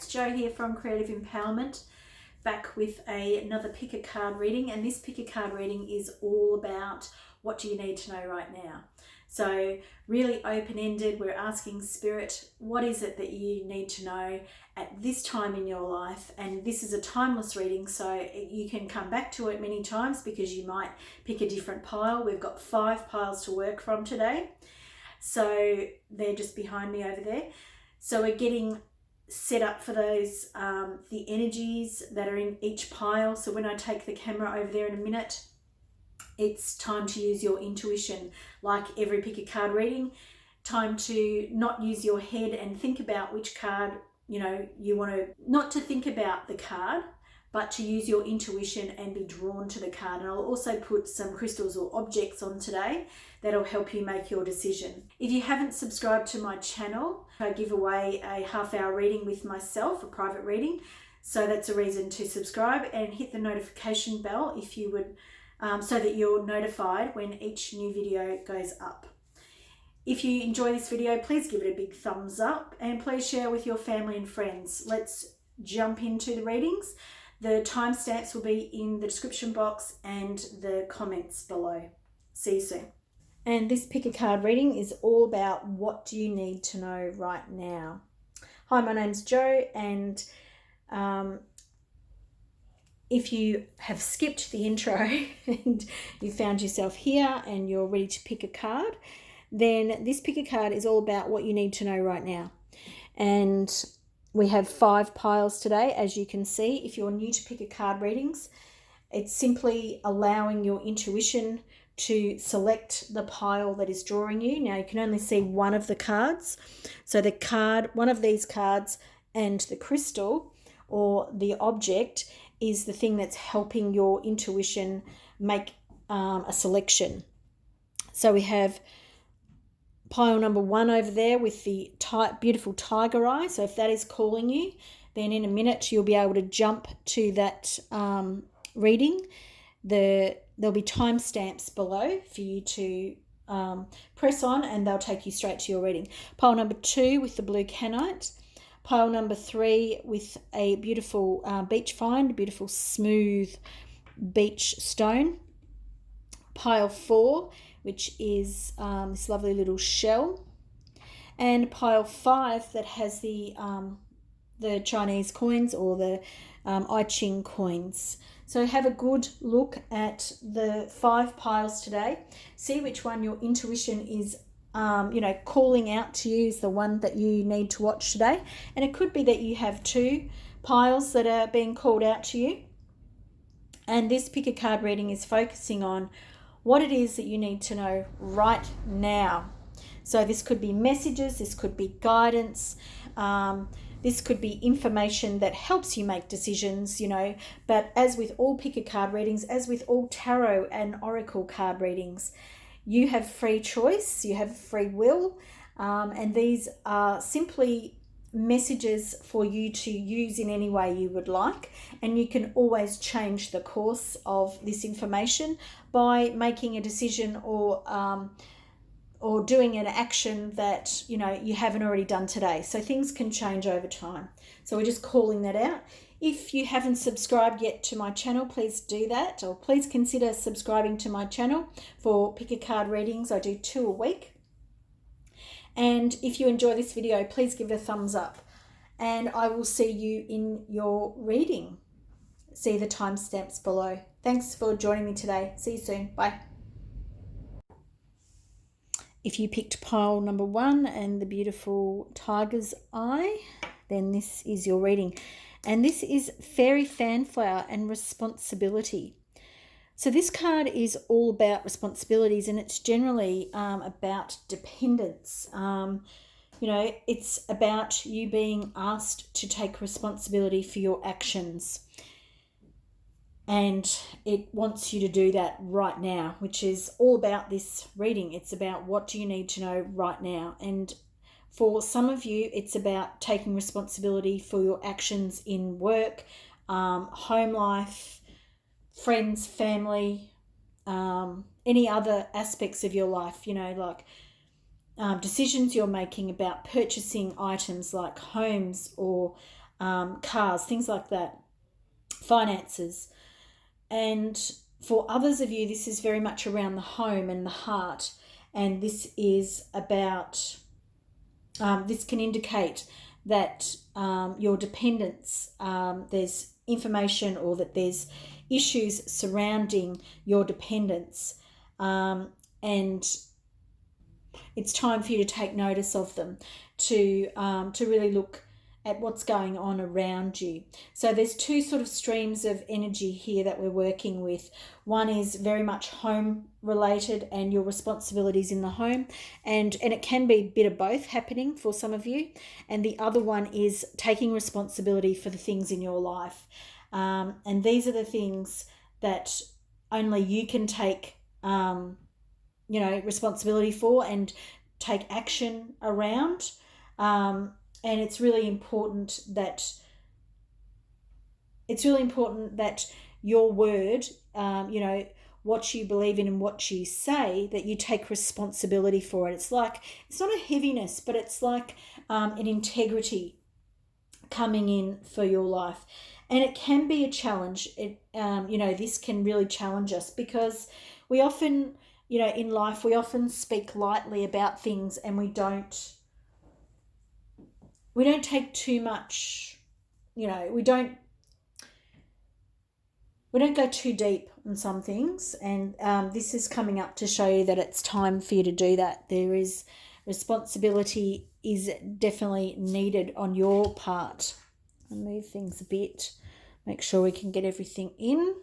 it's Jo here from Creative Empowerment, back with another pick a card reading, and this pick a card reading is all about what do you need to know right now. So really open-ended, we're asking Spirit, what is it that you need to know at this time in your life? And this is a timeless reading, so you can come back to it many times because you might pick a different pile. We've got 5 piles to work from today. So they're just behind me over there. So we're getting set up for those, the energies that are in each pile. So when I take the camera over there in a minute, it's time to use your intuition. Like every pick a card reading, time to not use your head and think about which card, you want to, not to think about the card, but to use your intuition and be drawn to the card. And I'll also put some crystals or objects on today that'll help you make your decision. If you haven't subscribed to my channel, I give away a half-hour reading with myself, a private reading. So that's a reason to subscribe and hit the notification bell if you would, so that you're notified when each new video goes up. If you enjoy this video, please give it a big thumbs up and please share with your family and friends. Let's jump into the readings. The timestamps will be in the description box and the comments below. See you soon. And this pick a card reading is all about what do you need to know right now. Hi, my name's Jo, and if you have skipped the intro and you found yourself here and you're ready to pick a card, then this pick a card is all about what you need to know right now. And we have 5 piles today, as you can see. If you're new to pick a card readings, it's simply allowing your intuition to select the pile that is drawing you. Now you can only see one of the cards. So the card, one of these cards, and the crystal or the object is the thing that's helping your intuition make a selection. So we have pile number 1 over there with the beautiful tiger eye. So if that is calling you, then in a minute you'll be able to jump to that reading. There'll be timestamps below for you to press on, and they'll take you straight to your reading. Pile number 2 with the blue canite. Pile number 3 with a beautiful beach find, beautiful smooth beach stone. Pile 4, which is this lovely little shell, and pile 5 that has the Chinese coins or the I Ching coins. So have a good look at the 5 piles today. See which one your intuition is calling out to you is the one that you need to watch today. And it could be that you have 2 piles that are being called out to you. And this pick a card reading is focusing on what it is that you need to know right now. So this could be messages, this could be guidance, this could be information that helps you make decisions, But as with all pick a card readings, as with all tarot and oracle card readings, you have free choice, you have free will, and these are simply messages for you to use in any way you would like, and you can always change the course of this information by making a decision or doing an action that you haven't already done today. So things can change over time. So we're just calling that out. If you haven't subscribed yet to my channel, please do that, or please consider subscribing to my channel for pick a card readings. I do 2 a week. And if you enjoy this video, please give it a thumbs up, and I will see you in your reading. See the timestamps below. Thanks for joining me today. See you soon. Bye. If you picked pile number 1 and the beautiful tiger's eye, then this is your reading. And this is Fairy Fanflower and Responsibility. So this card is all about responsibilities, and it's generally about dependence. It's about you being asked to take responsibility for your actions. And it wants you to do that right now, which is all about this reading. It's about what do you need to know right now. And for some of you, it's about taking responsibility for your actions in work, home life, friends, family, any other aspects of your life, like decisions you're making about purchasing items like homes or cars, things like that, finances. And for others of you, this is very much around the home and the heart. And this is about, this can indicate that your dependence, there's information or that there's issues surrounding your dependence. And it's time for you to take notice of them, to really look at what's going on around you. So there's two sort of streams of energy here that we're working with. One is very much home related and your responsibilities in the home, and it can be a bit of both happening for some of you. And the other one is taking responsibility for the things in your life. And these are the things that only you can take responsibility for and take action around. And it's really important that your word, what you believe in and what you say, that you take responsibility for it. It's like, it's not a heaviness, but it's like an integrity coming in for your life. And it can be a challenge. This can really challenge us, because we often, in life, we often speak lightly about things, and we don't take too much, we don't go too deep on some things. And this is coming up to show you that it's time for you to do that. There is responsibility is definitely needed on your part. I'll move things a bit, make sure we can get everything in.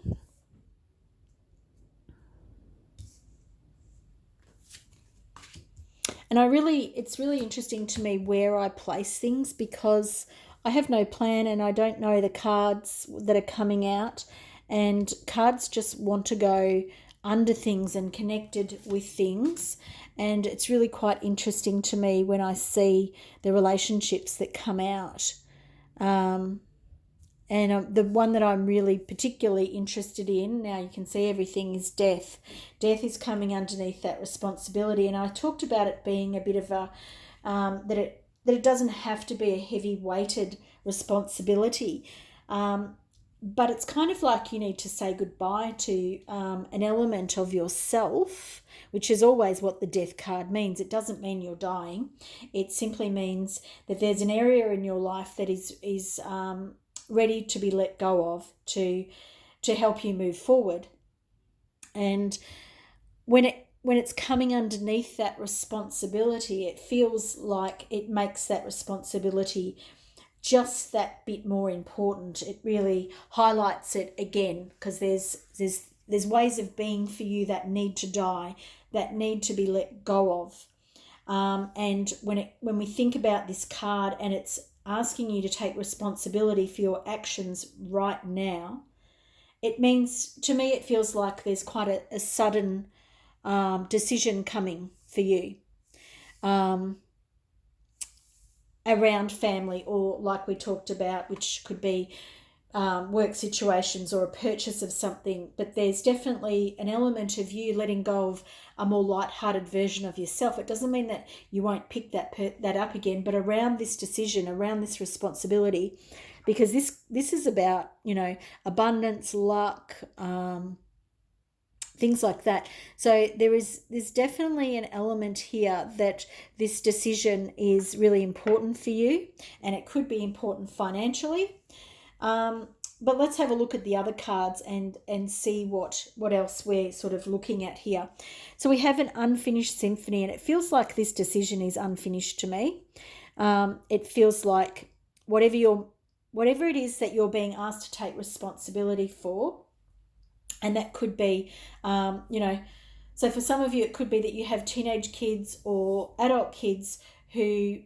And it's really interesting to me where I place things, because I have no plan and I don't know the cards that are coming out, and cards just want to go under things and connected with things. And it's really quite interesting to me when I see the relationships that come out. And the one that I'm really particularly interested in, now you can see everything, is death. Death is coming underneath that responsibility. And I talked about it being a bit of a, that it doesn't have to be a heavy weighted responsibility. But it's kind of like you need to say goodbye to an element of yourself, which is always what the death card means. It doesn't mean you're dying. It simply means that there's an area in your life that is ready to be let go of, to help you move forward. And when it's coming underneath that responsibility, it feels like it makes that responsibility just that bit more important. It really highlights it again, because there's ways of being for you that need to die, that need to be let go of. And when we think about this card, and it's asking you to take responsibility for your actions right now, it means, to me, it feels like there's quite a sudden decision coming for you around family, or like we talked about, which could be work situations or a purchase of something. But there's definitely an element of you letting go of a more light-hearted version of yourself. It doesn't mean that you won't pick that up again, but around this decision, around this responsibility, because this is about, abundance, luck, things like that. So there's definitely an element here that this decision is really important for you, and it could be important financially. But let's have a look at the other cards and see what else we're sort of looking at here. So we have an unfinished symphony, and it feels like this decision is unfinished to me. It feels like whatever it is that you're being asked to take responsibility for, and that could be, so for some of you, it could be that you have teenage kids or adult kids who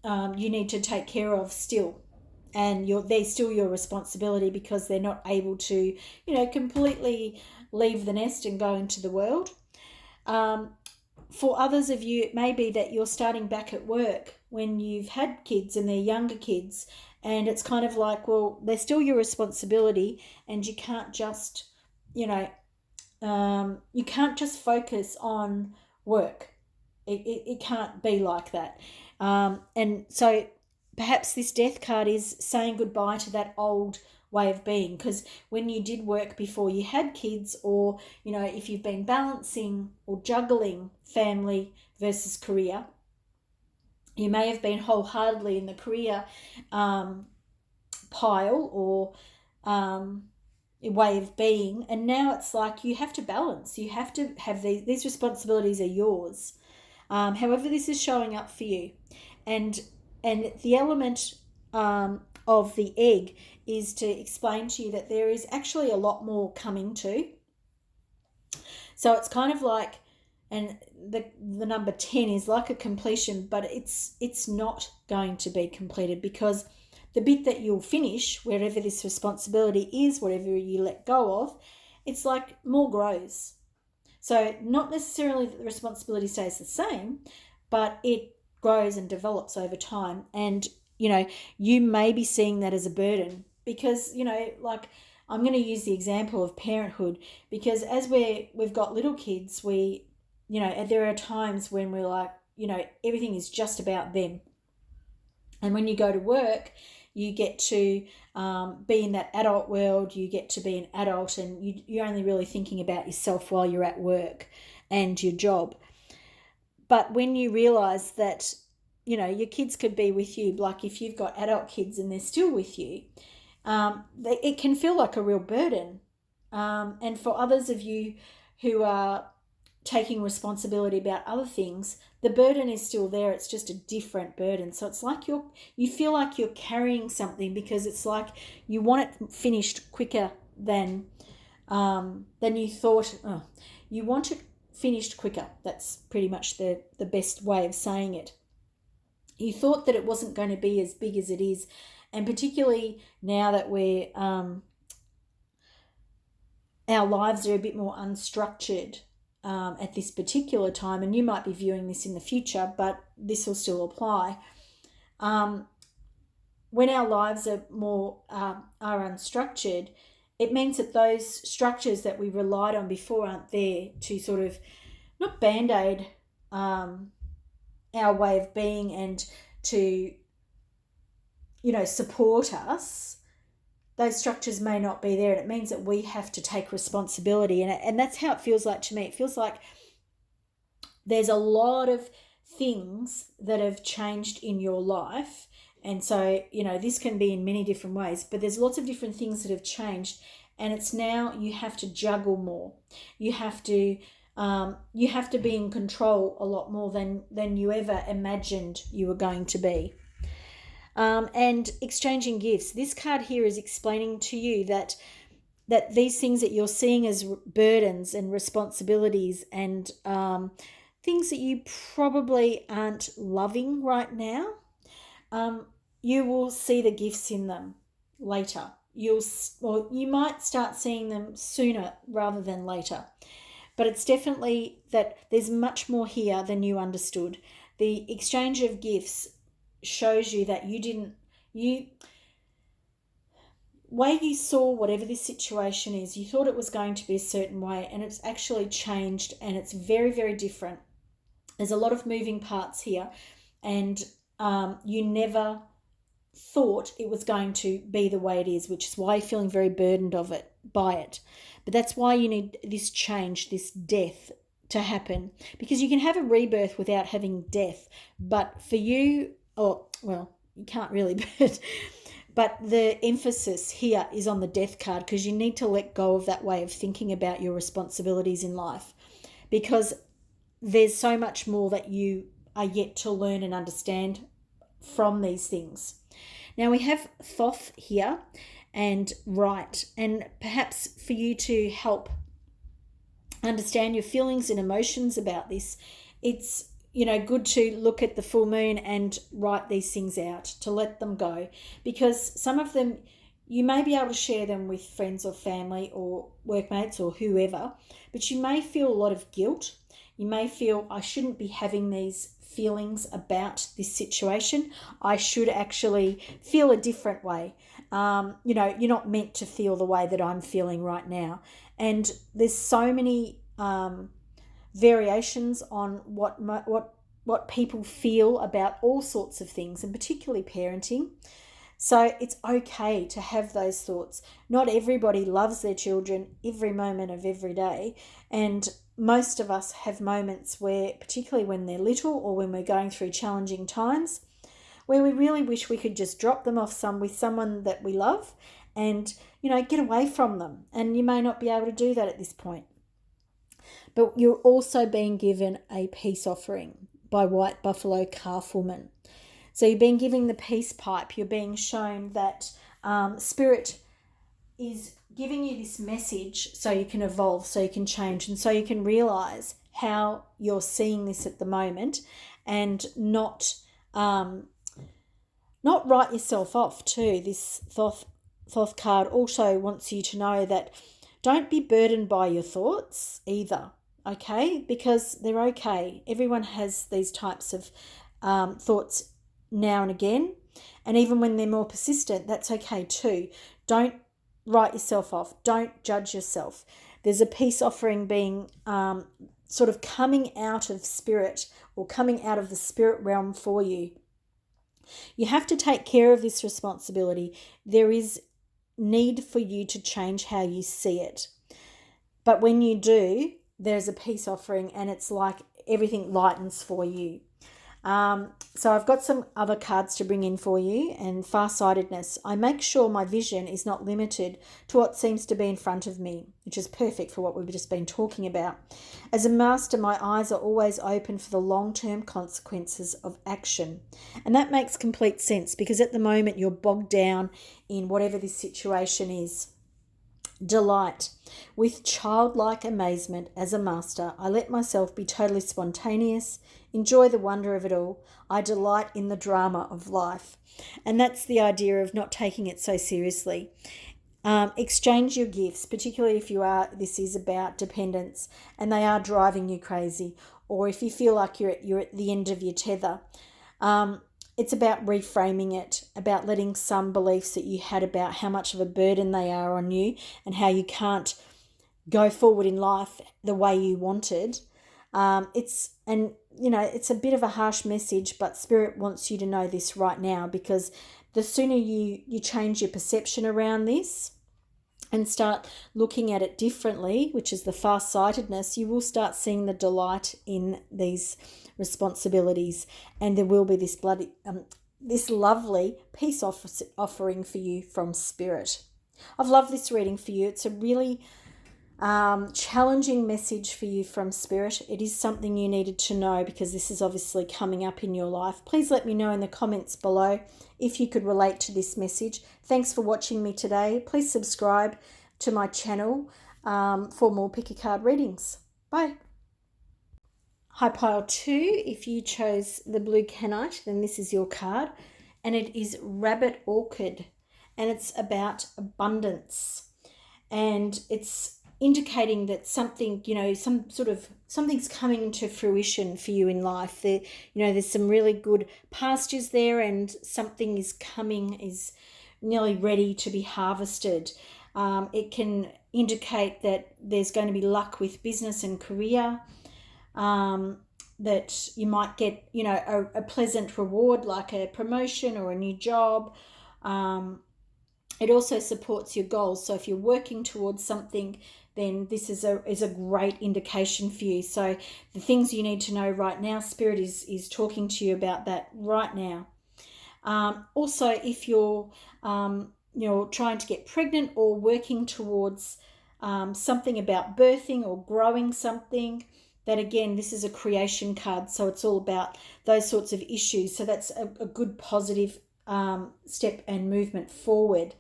you need to take care of still. And they're still your responsibility, because they're not able to, completely leave the nest and go into the world. For others of you, it may be that you're starting back at work when you've had kids and they're younger kids, and it's kind of like, well, they're still your responsibility, and you can't just, you can't just focus on work. It can't be like that. And so perhaps this death card is saying goodbye to that old way of being, because when you did work before you had kids, or if you've been balancing or juggling family versus career, you may have been wholeheartedly in the career pile or way of being, and now it's like you have to balance. You have to have these responsibilities are yours. However this is showing up for you, and the element of the egg is to explain to you that there is actually a lot more coming to. So it's kind of like, and the number 10 is like a completion, but it's not going to be completed, because the bit that you'll finish, wherever this responsibility is, whatever you let go of, it's like more grows. So not necessarily that the responsibility stays the same, but it grows and develops over time. And, you may be seeing that as a burden, because, like I'm going to use the example of parenthood, because as we've got little kids, there are times when we're like, everything is just about them. And when you go to work, you get to be in that adult world, you get to be an adult, and you're only really thinking about yourself while you're at work and your job. But when you realise that, your kids could be with you, like if you've got adult kids and they're still with you, it can feel like a real burden. And for others of you who are taking responsibility about other things, the burden is still there. It's just a different burden. So it's like you feel like you're carrying something, because it's like you want it finished quicker than you thought. You want it finished quicker. That's pretty much the best way of saying it. You thought that it wasn't going to be as big as it is, and particularly now that we're our lives are a bit more unstructured at this particular time, and you might be viewing this in the future, but this will still apply. When our lives are more are unstructured, it means that those structures that we relied on before aren't there to sort of not band-aid our way of being and to support us. Those structures may not be there, and it means that we have to take responsibility, and that's how it feels like to me. It feels like there's a lot of things that have changed in your life, and so this can be in many different ways, but there's lots of different things that have changed, and it's now you have to juggle more. You have to be in control a lot more than you ever imagined you were going to be. And exchanging gifts. This card here is explaining to you that these things that you're seeing as burdens and responsibilities and things that you probably aren't loving right now, you will see the gifts in them later. You might start seeing them sooner rather than later. But it's definitely that there's much more here than you understood. The exchange of gifts shows you that way you saw whatever this situation is, you thought it was going to be a certain way, and it's actually changed, and it's very, very different. There's a lot of moving parts here, and you never thought it was going to be the way it is, which is why you're feeling very burdened by it. But that's why you need this change, this death to happen, because you can have a rebirth without having death. But for you, you can't really, but the emphasis here is on the death card, because you need to let go of that way of thinking about your responsibilities in life, because there's so much more that you are yet to learn and understand from these things. Now we have Thoth here and Right, and perhaps for you to help understand your feelings and emotions about this, it's good to look at the full moon and write these things out, to let them go, because some of them you may be able to share them with friends or family or workmates or whoever, but you may feel a lot of guilt. You may feel, I shouldn't be having these feelings about this situation. I should actually feel a different way. You're not meant to feel the way that I'm feeling right now. And there's so many variations on what what people feel about all sorts of things, and particularly parenting. So it's okay to have those thoughts. Not everybody loves their children every moment of every day. And most of us have moments where, particularly when they're little or when we're going through challenging times, where we really wish we could just drop them off with someone that we love and, get away from them. And you may not be able to do that at this point. But you're also being given a peace offering by White Buffalo Calf Woman. So you're being given the peace pipe. You're being shown that Spirit is giving you this message so you can evolve, so you can change, and so you can realize how you're seeing this at the moment, and not write yourself off too. This Thoth card also wants you to know that don't be burdened by your thoughts either, okay? Because they're okay. Everyone has these types of thoughts now and again, and even when they're more persistent, that's okay too. Don't write yourself off. Don't judge yourself. There's a peace offering being sort of coming out of Spirit, or coming out of the spirit realm for you. You have to take care of this responsibility. There is need for you to change how you see it. But when you do, there's a peace offering, and it's like everything lightens for you. So I've got some other cards to bring in for you. And farsightedness. I make sure my vision is not limited to what seems to be in front of me, which is perfect for what we've just been talking about. As a master, my eyes are always open for the long-term consequences of action. And that makes complete sense, because at the moment you're bogged down in whatever this situation is. Delight. With childlike amazement as a master, I let myself be totally spontaneous, enjoy the wonder of it all. I delight in the drama of life. And that's the idea of not taking it so seriously. Exchange your gifts, particularly if this is about dependence and they are driving you crazy, or if you feel like you're at the end of your tether. It's about reframing it, about letting some beliefs that you had about how much of a burden they are on you and how you can't go forward in life the way you wanted. It's a bit of a harsh message, but Spirit wants you to know this right now, because the sooner you change your perception around this and start looking at it differently, which is the far-sightedness, you will start seeing the delight in these responsibilities, and there will be this lovely peace offering for you from Spirit. I've loved this reading for you. It's a really challenging message for you from Spirit. It is something you needed to know, because this is obviously coming up in your life. Please let me know in the comments below if you could relate to this message. Thanks for watching me today. Please subscribe to my channel for more pick a card readings. Bye. Hi, pile 2. If you chose the blue canite, then this is your card, and it is Rabbit Orchid, and it's about abundance, and it's indicating that something, something's coming to fruition for you in life. There's some really good pastures there, and something is nearly ready to be harvested. It can indicate that there's going to be luck with business and career, that you might get, a pleasant reward like a promotion or a new job. It also supports your goals. So if you're working towards something, then this is a great indication for you. So the things you need to know right now, Spirit is talking to you about that right now. Also, if you're trying to get pregnant or working towards something about birthing or growing something, that again, this is a creation card, so it's all about those sorts of issues. So that's a good positive step and movement forward.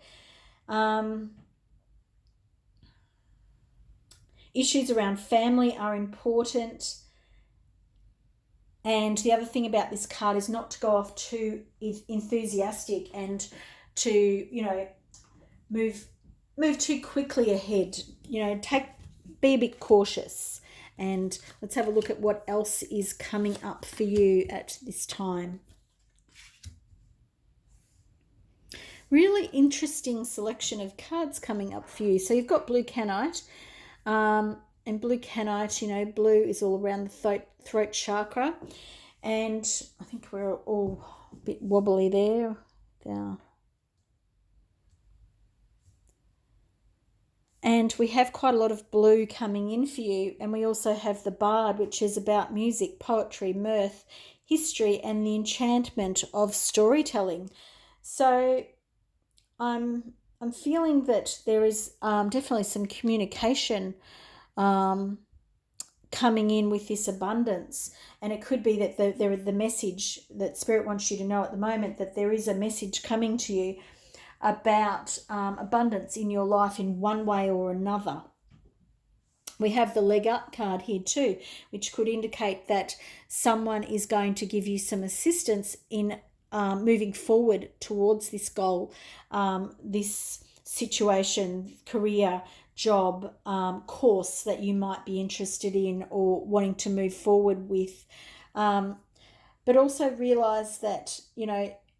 Issues around family are important. And the other thing about this card is not to go off too enthusiastic and to, move too quickly ahead. Be a bit cautious. And let's have a look at what else is coming up for you at this time. Really interesting selection of cards coming up for you. So you've got blue canite. And blue canite, blue is all around the throat chakra. And I think we're all a bit wobbly there. And we have quite a lot of blue coming in for you. And we also have the Bard, which is about music, poetry, mirth, history, and the enchantment of storytelling. So I'm feeling that there is definitely some communication coming in with this abundance. And it could be that the message that Spirit wants you to know at the moment, that there is a message coming to you about abundance in your life in one way or another. We have the leg up card here too, which could indicate that someone is going to give you some assistance in moving forward towards this goal, this situation, career, job, course that you might be interested in or wanting to move forward with. But also realize that,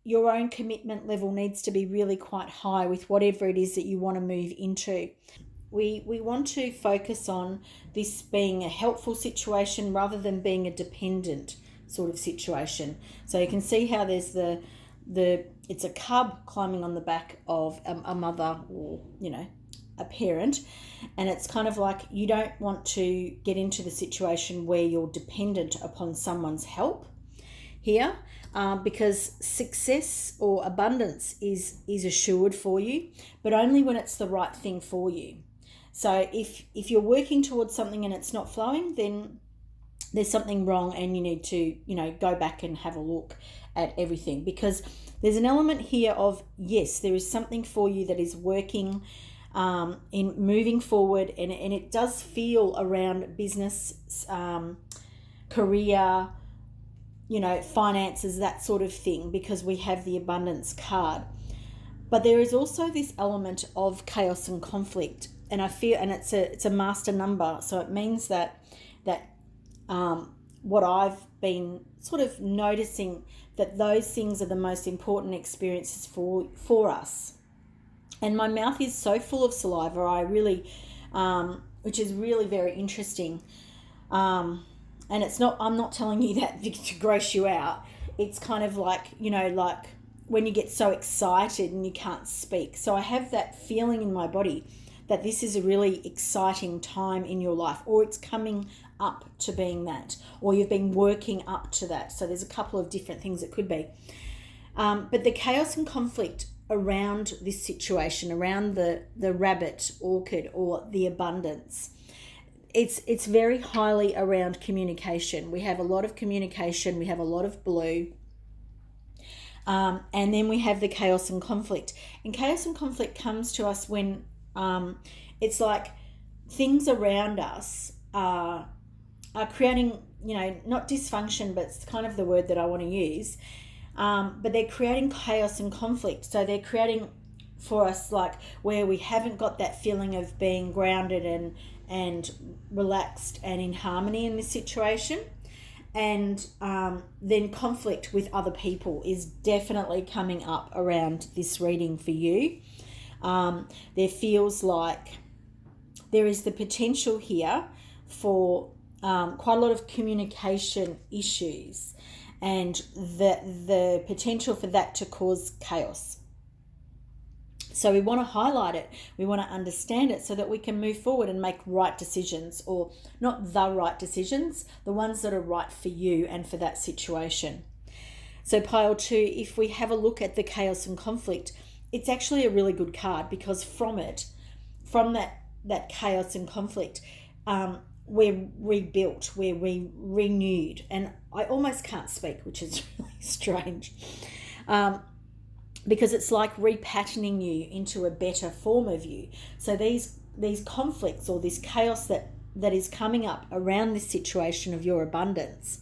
your own commitment level needs to be really quite high with whatever it is that you want to move into. We want to focus on this being a helpful situation rather than being a dependent sort of situation. So you can see how there's it's a cub climbing on the back of a mother or, a parent. And it's kind of like you don't want to get into the situation where you're dependent upon someone's help here, because success or abundance is assured for you, but only when it's the right thing for you. So if you're working towards something and it's not flowing, then there's something wrong and you need to, go back and have a look at everything, because there's an element here of, yes, there is something for you that is working in moving forward, and it does feel around business, career, finances, that sort of thing, because we have the abundance card. But there is also this element of chaos and conflict, and I feel, and it's a master number, so it means that what I've been sort of noticing, that those things are the most important experiences for us. And my mouth is so full of saliva, I really, which is really very interesting. And I'm not telling you that to gross you out. It's kind of like, like when you get so excited and you can't speak. So I have that feeling in my body that this is a really exciting time in your life, or it's coming up to being that, or you've been working up to that. So there's a couple of different things it could be. But the chaos and conflict around this situation, around the rabbit, orchid, or the abundance, it's very highly around communication. We have a lot of communication. We have a lot of blue. And then we have the chaos and conflict. And chaos and conflict comes to us when it's like things around us are creating, not dysfunction, but it's kind of the word that I want to use. But they're creating chaos and conflict. So they're creating for us like where we haven't got that feeling of being grounded and relaxed and in harmony in this situation. And then conflict with other people is definitely coming up around this reading for you. There feels like there is the potential here for quite a lot of communication issues, and the potential for that to cause chaos. So we want to highlight it, we want to understand it so that we can move forward and make right decisions, or not the right decisions, the ones that are right for you and for that situation. So pile 2, if we have a look at the chaos and conflict, it's actually a really good card, because from that chaos and conflict, we're rebuilt, we're renewed. And I almost can't speak, which is really strange. Because it's like repatterning you into a better form of you. So these conflicts, or this chaos that is coming up around this situation of your abundance,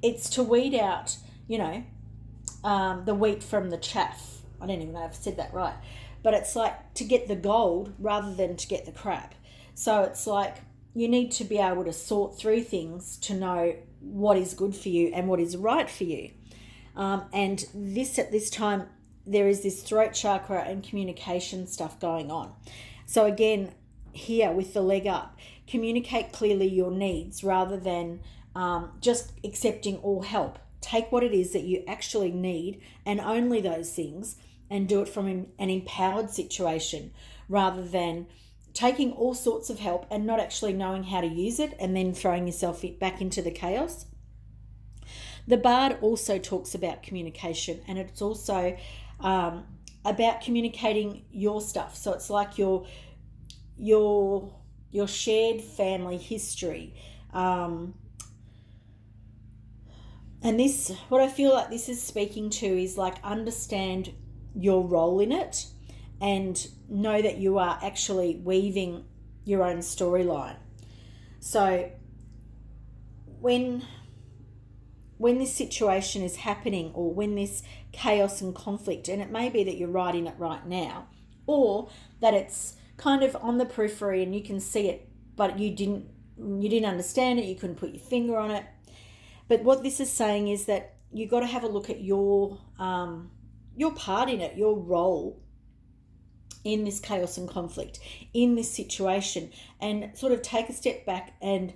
it's to weed out, the wheat from the chaff. I don't even know if I said that right. But it's like to get the gold rather than to get the crap. So it's like you need to be able to sort through things to know what is good for you and what is right for you. And at this time, there is this throat chakra and communication stuff going on. So again, here with the leg up, communicate clearly your needs rather than just accepting all help take what it is that you actually need and only those things, and do it from an empowered situation rather than taking all sorts of help and not actually knowing how to use it and then throwing yourself back into the chaos. The Bard also talks about communication, and it's also about communicating your stuff. So it's like your shared family history. And this, what I feel like this is speaking to is like, understand your role in it and know that you are actually weaving your own storyline. So when this situation is happening, or when this chaos and conflict, and it may be that you're right in it right now, or that it's kind of on the periphery and you can see it, but you didn't understand it, you couldn't put your finger on it. But what this is saying is that you've got to have a look at your part in it, your role in this chaos and conflict, in this situation, and sort of take a step back and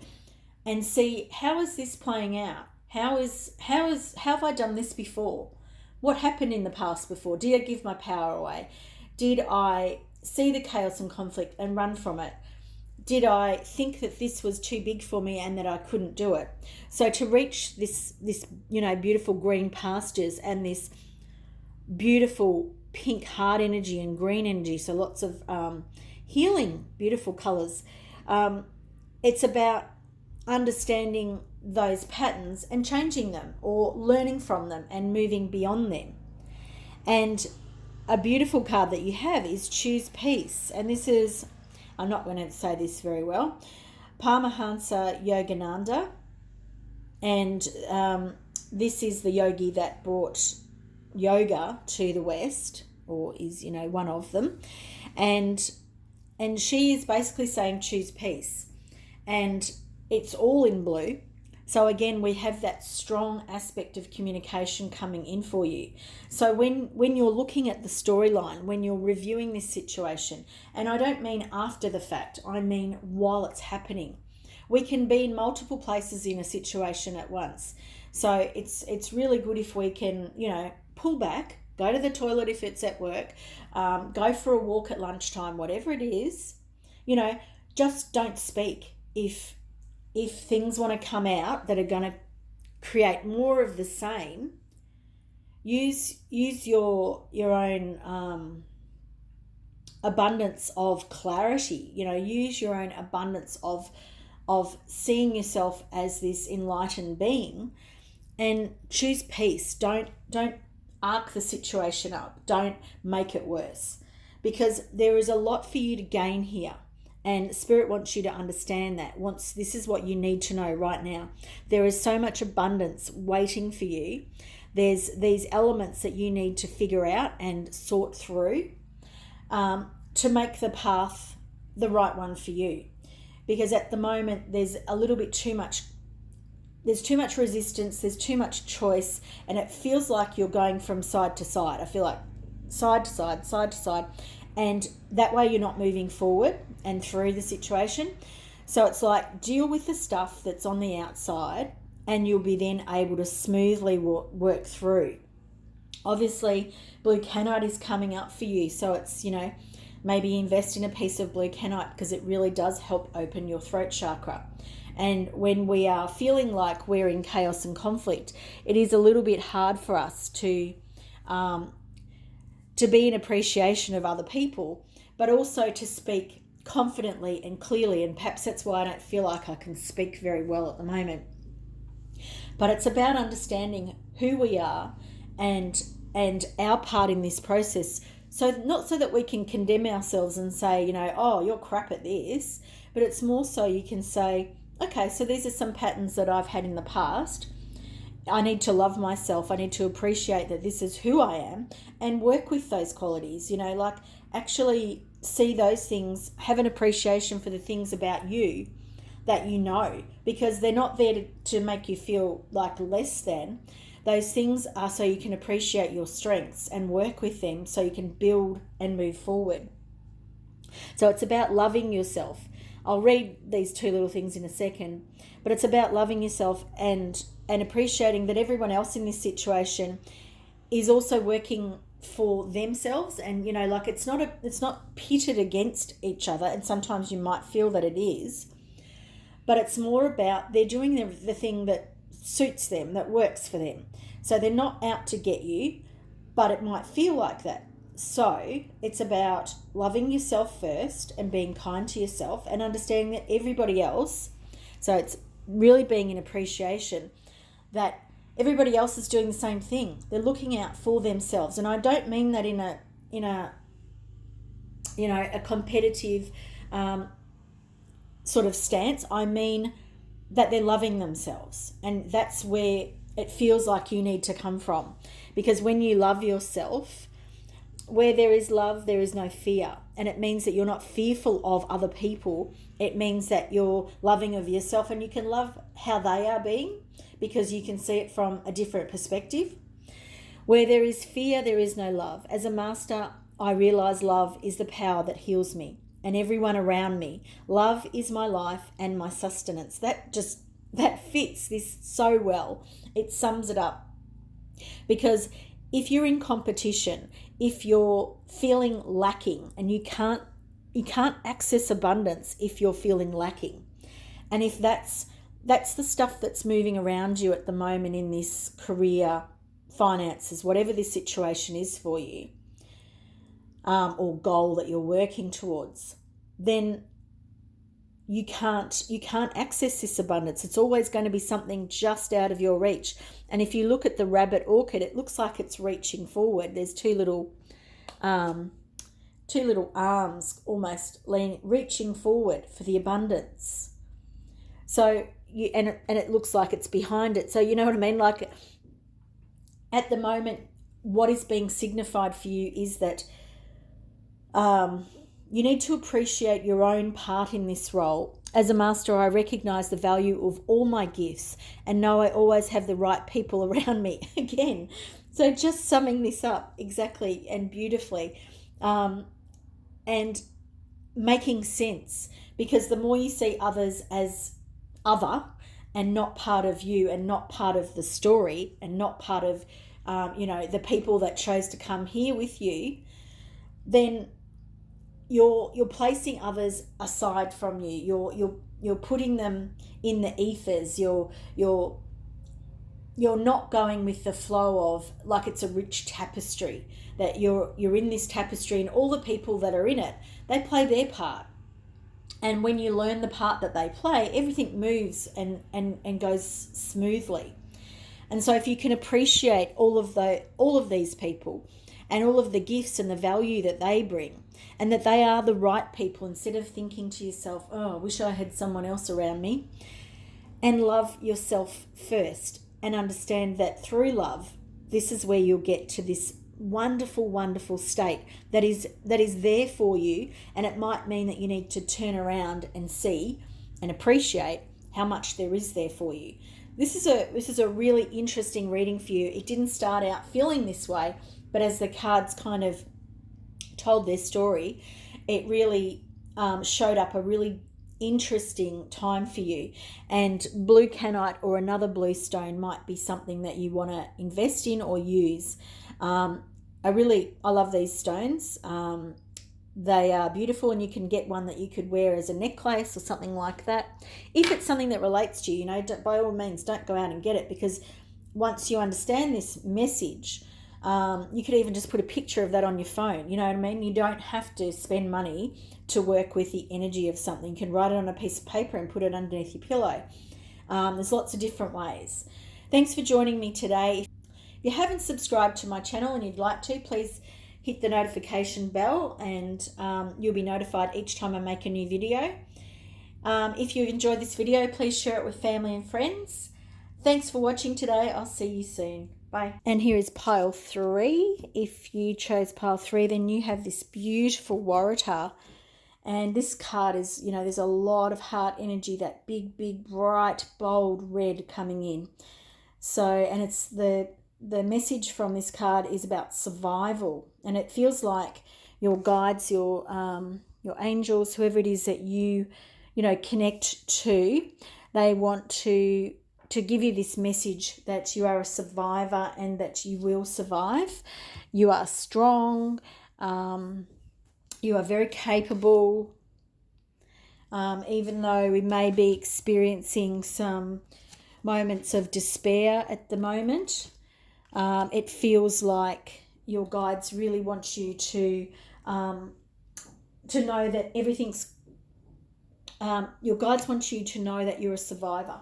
see, how is this playing out? How have I done this before? What happened in the past before? Did I give my power away? Did I see the chaos and conflict and run from it? Did I think that this was too big for me and that I couldn't do it? So to reach this beautiful green pastures and this beautiful pink heart energy and green energy, so lots of healing, beautiful colours. It's about understanding those patterns and changing them, or learning from them and moving beyond them. And a beautiful card that you have is Choose Peace. And this is, I'm not going to say this very well, Paramahansa Yogananda. And this is the yogi that brought yoga to the West, or is, one of them. And she is basically saying choose peace. And it's all in blue. So again, we have that strong aspect of communication coming in for you. So when you're looking at the storyline, when you're reviewing this situation, and I don't mean after the fact, I mean while it's happening. We can be in multiple places in a situation at once. So it's really good if we can, pull back, go to the toilet if it's at work, go for a walk at lunchtime, whatever it is, just don't speak. If things want to come out that are going to create more of the same, use your own abundance of clarity. Use your own abundance of seeing yourself as this enlightened being, and choose peace. Don't arc the situation up. Don't make it worse, because there is a lot for you to gain here. And Spirit wants you to understand that. This is what you need to know right now. There is so much abundance waiting for you. There's these elements that you need to figure out and sort through to make the path the right one for you. Because at the moment, there's a little bit too much. There's too much resistance. There's too much choice. And it feels like you're going from side to side. I feel like side to side, side to side. And that way you're not moving forward and through the situation. So it's like, deal with the stuff that's on the outside, and you'll be then able to smoothly work through. Obviously, blue canite is coming up for you. So it's, maybe invest in a piece of blue canite, because it really does help open your throat chakra. And when we are feeling like we're in chaos and conflict, it is a little bit hard for us to be in appreciation of other people, but also to speak confidently and clearly. And perhaps that's why I don't feel like I can speak very well at the moment. But it's about understanding who we are and our part in this process. So not so that we can condemn ourselves and say, oh, you're crap at this, but it's more so you can say, okay, so these are some patterns that I've had in the past. I need to love myself. I need to appreciate that this is who I am, and work with those qualities, like actually see those things, have an appreciation for the things about you that because they're not there to make you feel like less than. Those things are so you can appreciate your strengths and work with them so you can build and move forward. So it's about loving yourself. I'll read these two little things in a second, but it's about loving yourself and appreciating that everyone else in this situation is also working for themselves. And like it's not pitted against each other, and sometimes you might feel that it is, but it's more about they're doing the thing that suits them, that works for them. So they're not out to get you, but it might feel like that. So it's about loving yourself first and being kind to yourself and understanding that everybody else, so it's really being in appreciation that everybody else is doing the same thing. They're looking out for themselves. And I don't mean that in a competitive sort of stance. I mean that they're loving themselves. And that's where it feels like you need to come from. Because when you love yourself, where there is love, there is no fear. And it means that you're not fearful of other people. It means that you're loving of yourself, and you can love how they are being because you can see it from a different perspective. Where there is fear, there is no love. As a master, I realize love is the power that heals me and everyone around me. Love is my life and my sustenance. That fits this so well. It sums it up. Because if you're in competition, if you're feeling lacking, and you can't access abundance if you're feeling lacking. And if that's the stuff that's moving around you at the moment in this career, finances, whatever this situation is for you, or goal that you're working towards, then you can't access this abundance. It's always going to be something just out of your reach. And if you look at the rabbit orchid, it looks like it's reaching forward. There's two little arms almost reaching forward for the abundance. So it looks like it's behind it. So you know what I mean? Like at the moment, what is being signified for you is that you need to appreciate your own part in this role. As a master, I recognize the value of all my gifts and know I always have the right people around me. Again, so just summing this up exactly and beautifully, and making sense, because the more you see others as other and not part of you and not part of the story and not part of the people that chose to come here with you, then you're placing others aside from you. You're putting them in the ethers. You're not going with the flow of, like it's a rich tapestry, that you're in this tapestry, and all the people that are in it, they play their part. And when you learn the part that they play, everything moves and goes smoothly. And so if you can appreciate all of these people and all of the gifts and the value that they bring, and that they are the right people, instead of thinking to yourself, oh, I wish I had someone else around me, and love yourself first, and understand that through love, this is where you'll get to this wonderful, wonderful state that is there for you. And it might mean that you need to turn around and see and appreciate how much there is there for you. This is a really interesting reading for you. It didn't start out feeling this way, but as the cards kind of told their story, it really showed up a really interesting time for you. And blue canite or another blue stone might be something that you want to invest in or use. I love these stones. They are beautiful, and you can get one that you could wear as a necklace or something like that. If it's something that relates to you, by all means, don't go out and get it, because once you understand this message, you could even just put a picture of that on your phone. You know what I mean? You don't have to spend money to work with the energy of something. You can write it on a piece of paper and put it underneath your pillow. There's lots of different ways. Thanks for joining me today. If you haven't subscribed to my channel and you'd like to, please hit the notification bell, and you'll be notified each time I make a new video. If you've enjoyed this video, please share it with family and friends. Thanks for watching today. I'll see you soon. Bye. And here is pile 3. If you chose pile 3, then you have this beautiful Waratah. And this card is, there's a lot of heart energy, that big, big, bright, bold red coming in. So, and it's the message from this card is about survival. And it feels like your guides, your angels, whoever it is that you connect to. They want to give you this message that you are a survivor and that you will survive. You are strong. You are very capable. Even though we may be experiencing some moments of despair at the moment, it feels like your guides really want you to know that everything's. Your guides want you to know that you're a survivor.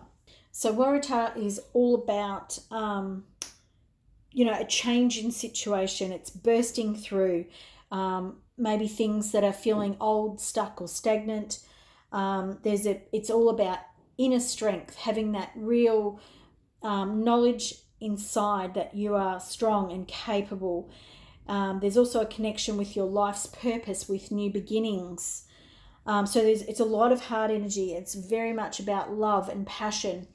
So Waratah is all about, a change in situation. It's bursting through maybe things that are feeling old, stuck, or stagnant. It's all about inner strength, having that real knowledge inside that you are strong and capable. There's also a connection with your life's purpose, with new beginnings. So it's a lot of heart energy. It's very much about love and passion.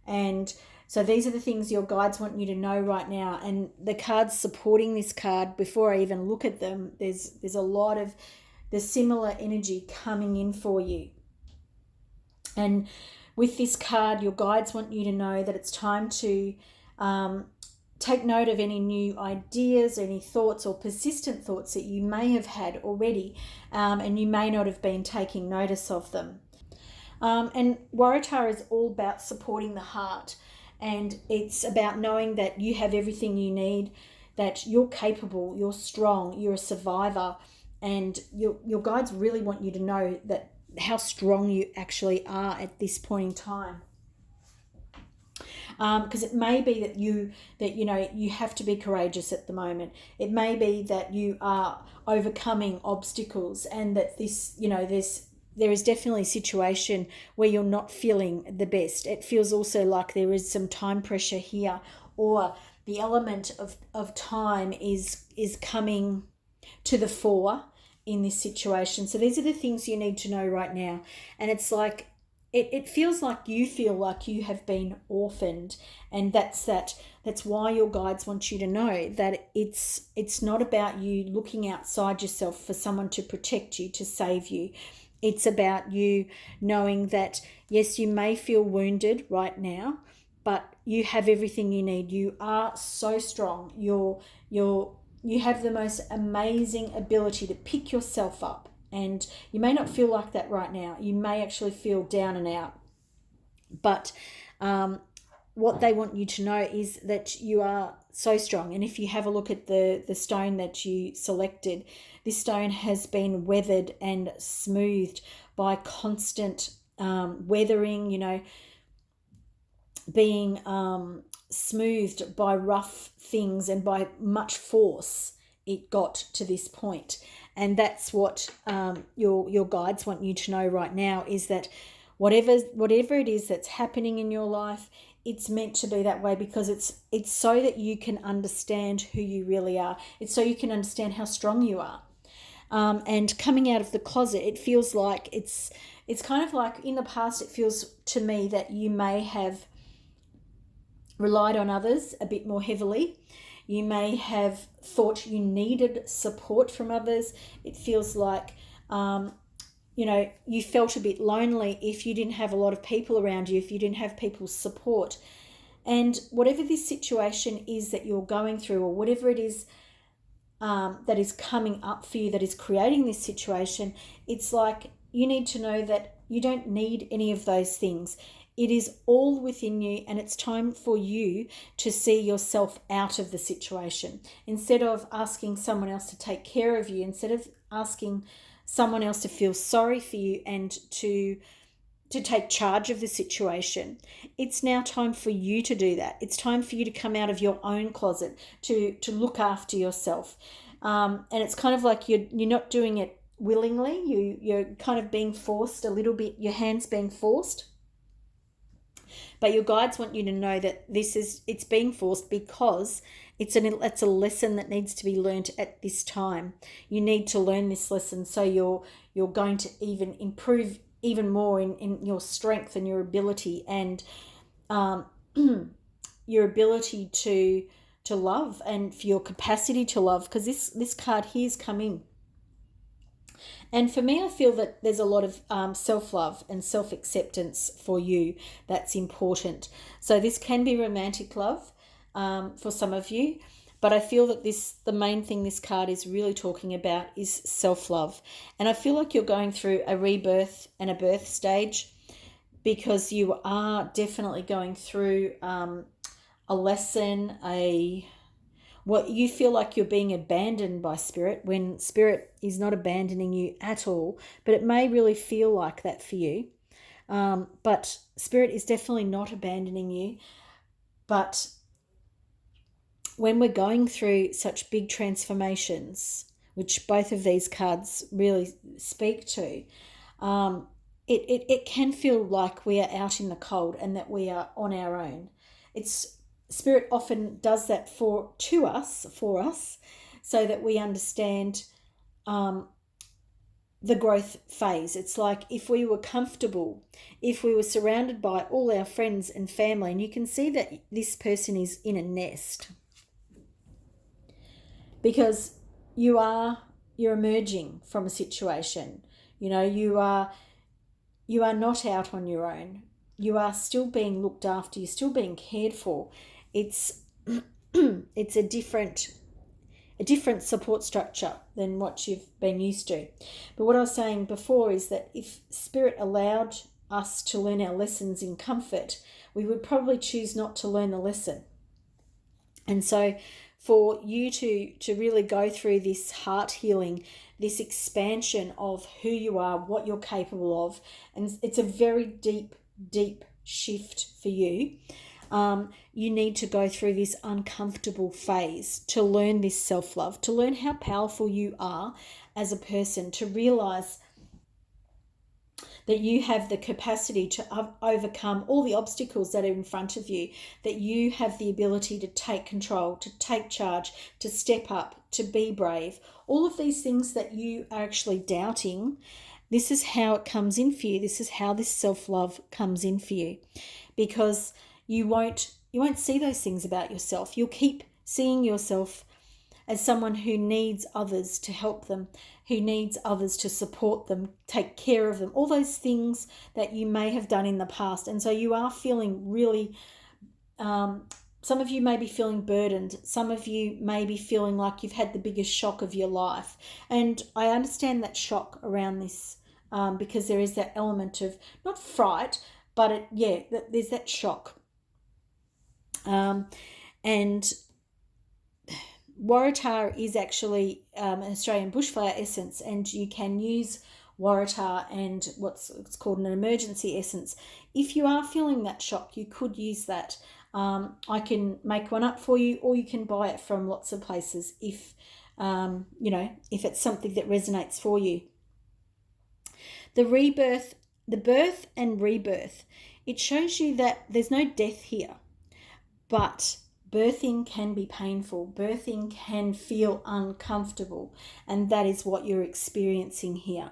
And so these are the things your guides want you to know right now. And the cards supporting this card, before I even look at them, there's a lot of the similar energy coming in for you. And with this card, your guides want you to know that it's time to take note of any new ideas, any thoughts or persistent thoughts that you may have had already, and you may not have been taking notice of them. And Waratah is all about supporting the heart, and it's about knowing that you have everything you need, that you're capable, you're strong, you're a survivor, and your guides really want you to know that how strong you actually are at this point in time. Because it may be that you have to be courageous at the moment. It may be that you are overcoming obstacles, and that there is definitely a situation where you're not feeling the best. It feels also like there is some time pressure here, or the element of time is coming to the fore in this situation. So these are the things you need to know right now. And it's like, it feels like you feel like you have been orphaned, and that's why your guides want you to know that it's not about you looking outside yourself for someone to protect you, to save you. It's about you knowing that, yes, you may feel wounded right now, but you have everything you need. You are so strong. You have the most amazing ability to pick yourself up. And you may not feel like that right now. You may actually feel down and out. But what they want you to know is that you are so strong. And if you have a look at the stone that you selected, this stone has been weathered and smoothed by constant weathering, being smoothed by rough things and by much force. It got to this point. And that's what your guides want you to know right now, is that whatever it is that's happening in your life, it's meant to be that way, because it's so that you can understand who you really are. It's so you can understand how strong you are. And coming out of the closet, it feels like it's kind of like in the past, it feels to me that you may have relied on others a bit more heavily. You may have thought you needed support from others. It feels like, you felt a bit lonely if you didn't have a lot of people around you, if you didn't have people's support. And whatever this situation is that you're going through, or whatever it is that is coming up for you, that is creating this situation, it's like you need to know that you don't need any of those things. It is all within you, and it's time for you to see yourself out of the situation. Instead of asking someone else to take care of you, instead of asking someone else to feel sorry for you and to take charge of the situation, it's now time for you to do that. It's time for you to come out of your own closet, to look after yourself. And it's kind of like you're not doing it willingly. You're kind of being forced a little bit, your hands being forced. But your guides want you to know that it's being forced because it's a lesson that needs to be learned at this time. You need to learn this lesson, so you're going to even improve even more in your strength and your ability, and your ability to love, and for your capacity to love, because this card here is coming. And for me, I feel that there's a lot of self-love and self-acceptance for you that's important. So this can be romantic love for some of you, but I feel that the main thing this card is really talking about is self-love. And I feel like you're going through a rebirth and a birth stage, because you are definitely going through a lesson, what you feel like you're being abandoned by Spirit, when Spirit is not abandoning you at all, but it may really feel like that for you. But Spirit is definitely not abandoning you. But when we're going through such big transformations, which both of these cards really speak to, it can feel like we are out in the cold and that we are on our own. Spirit often does that for us, so that we understand the growth phase. It's like if we were comfortable, if we were surrounded by all our friends and family, and you can see that this person is in a nest, because you're emerging from a situation. You are not out on your own. You are still being looked after. You're still being cared for. It's it's a different support structure than what you've been used to. But what I was saying before is that if Spirit allowed us to learn our lessons in comfort, we would probably choose not to learn the lesson. And so for you to really go through this heart healing, this expansion of who you are, what you're capable of, and it's a very deep shift for you. You need to go through this uncomfortable phase to learn this self-love, to learn how powerful you are as a person, to realize that you have the capacity to overcome all the obstacles that are in front of you, that you have the ability to take control, to take charge, to step up, to be brave. All of these things that you are actually doubting, this is how it comes in for you. This is how this self-love comes in for you, because you won't see those things about yourself. You'll keep seeing yourself as someone who needs others to help them, who needs others to support them, take care of them, all those things that you may have done in the past. And so you are feeling really, some of you may be feeling burdened. Some of you may be feeling like you've had the biggest shock of your life. And I understand that shock around this, because there is that element of, not fright, but there's that shock. And Waratah is actually an Australian bushfire essence, and you can use Waratah and it's called an emergency essence. If you are feeling that shock, you could use that. I can make one up for you, or you can buy it from lots of places if it's something that resonates for you. The birth and rebirth, it shows you that there's no death here, but birthing can be painful. Birthing can feel uncomfortable, and that is what you're experiencing here.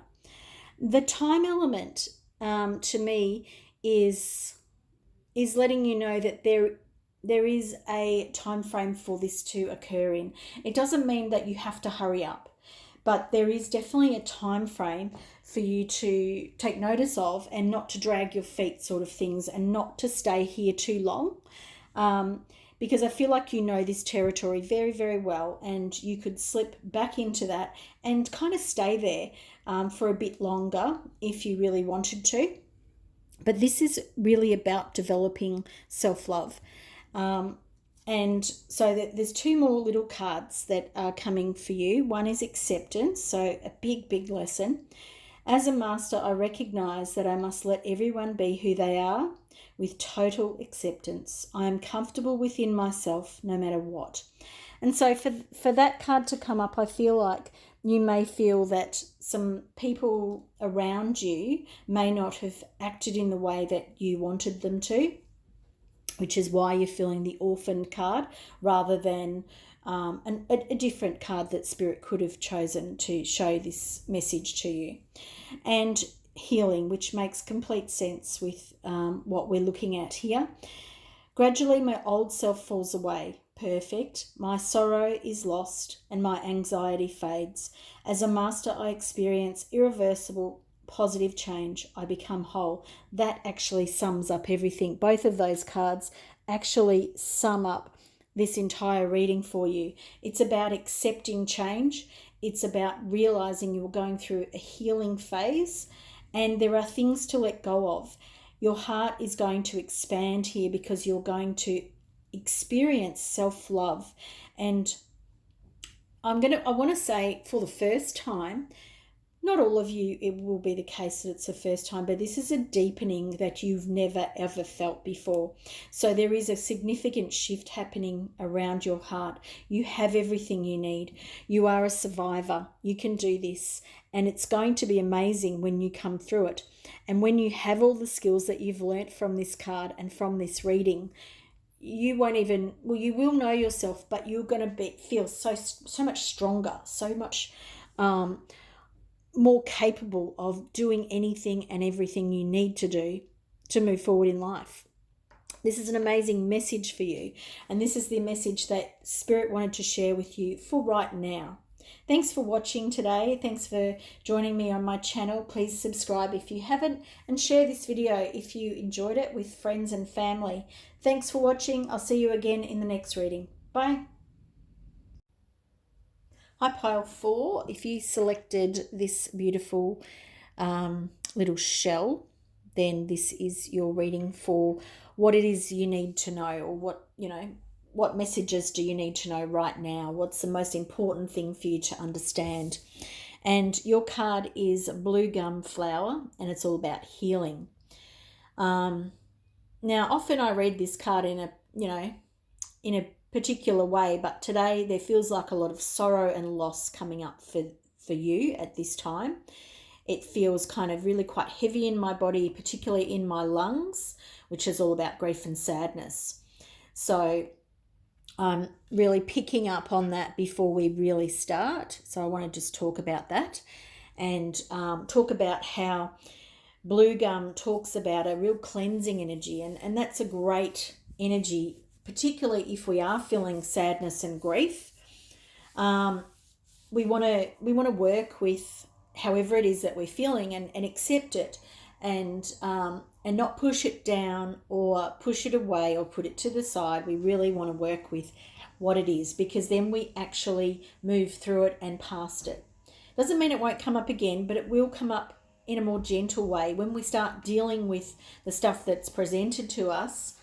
The time element, to me, is letting you know that there is a time frame for this to occur in. It doesn't mean that you have to hurry up, but there is definitely a time frame for you to take notice of, and not to drag your feet, sort of things, and not to stay here too long. Because I feel like you know this territory very, very well, and you could slip back into that and kind of stay there for a bit longer if you really wanted to. But this is really about developing self-love. And so there's two more little cards that are coming for you. One is acceptance, so a big lesson. As a master, I recognize that I must let everyone be who they are, with total acceptance. I am comfortable within myself no matter what. And so for that card to come up, I feel like you may feel that some people around you may not have acted in the way that you wanted them to, which is why you're feeling the orphaned card rather than a different card that Spirit could have chosen to show this message to you. And healing, which makes complete sense with what we're looking at here. Gradually, my old self falls away. perfect. My sorrow is lost and my anxiety fades. As a master, I experience irreversible positive change. I become whole. That actually sums up everything. Both of those cards actually sum up this entire reading for you. It's about accepting change. It's about realizing you're going through a healing phase and there are things to let go of. Your heart is going to expand here because you're going to experience self-love. And I want to say, for the first time, not all of you, it will be the case that it's the first time, but this is a deepening that you've never ever felt before. So there is a significant shift happening around your heart. You have everything you need. You are a survivor. You can do this. And it's going to be amazing when you come through it. And when you have all the skills that you've learnt from this card and from this reading, you won't even, well, you will know yourself, but you're going to feel so much stronger, so much more capable of doing anything and everything you need to do to move forward in life. This is an amazing message for you, and this is the message that Spirit wanted to share with you for right now. Thanks for watching today. Thanks for joining me on my channel. Please subscribe if you haven't, and share this video if you enjoyed it with friends and family. Thanks for watching. I'll see you again in the next reading. Bye. Hi, pile 4. If you selected this beautiful little shell, then this is your reading for what it is you need to know, or what messages do you need to know right now? What's the most important thing for you to understand? And your card is Blue Gum Flower, and it's all about healing. Now, often I read this card in a particular way, but today there feels like a lot of sorrow and loss coming up for you at this time. It feels kind of really quite heavy in my body, particularly in my lungs, which is all about grief and sadness. So I'm really picking up on that before we really start. So I want to just talk about that and talk about how Blue Gum talks about a real cleansing energy, and that's a great energy, particularly if we are feeling sadness and grief. We want to work with however it is that we're feeling and accept it, and not push it down or push it away or put it to the side. We really want to work with what it is, because then we actually move through it and past it. Doesn't mean it won't come up again, but it will come up in a more gentle way when we start dealing with the stuff that's presented to us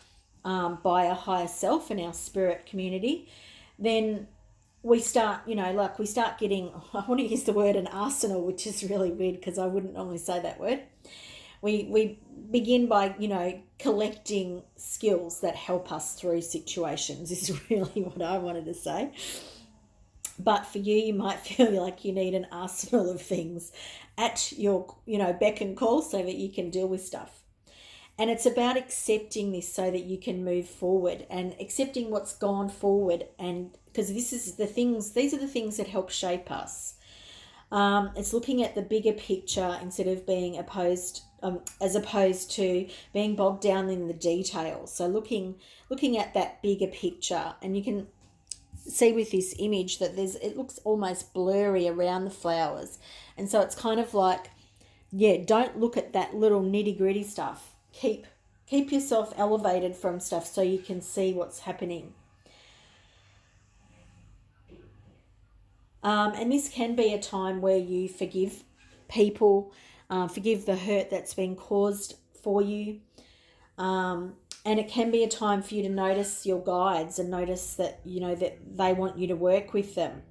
by a higher self in our spirit community. Then we start, we start getting, I want to use the word an arsenal, which is really weird because I wouldn't normally say that word. We begin by, collecting skills that help us through situations is really what I wanted to say. But for you, you might feel like you need an arsenal of things at your, beck and call so that you can deal with stuff. And it's about accepting this so that you can move forward, and accepting what's gone forward. And because these are the things that help shape us. It's looking at the bigger picture instead of being as opposed to being bogged down in the details. So looking at that bigger picture, and you can see with this image that it looks almost blurry around the flowers. And so it's kind of like, don't look at that little nitty-gritty stuff. Keep yourself elevated from stuff so you can see what's happening. And this can be a time where you forgive people, forgive the hurt that's been caused for you. And it can be a time for you to notice your guides and notice that, that they want you to work with them.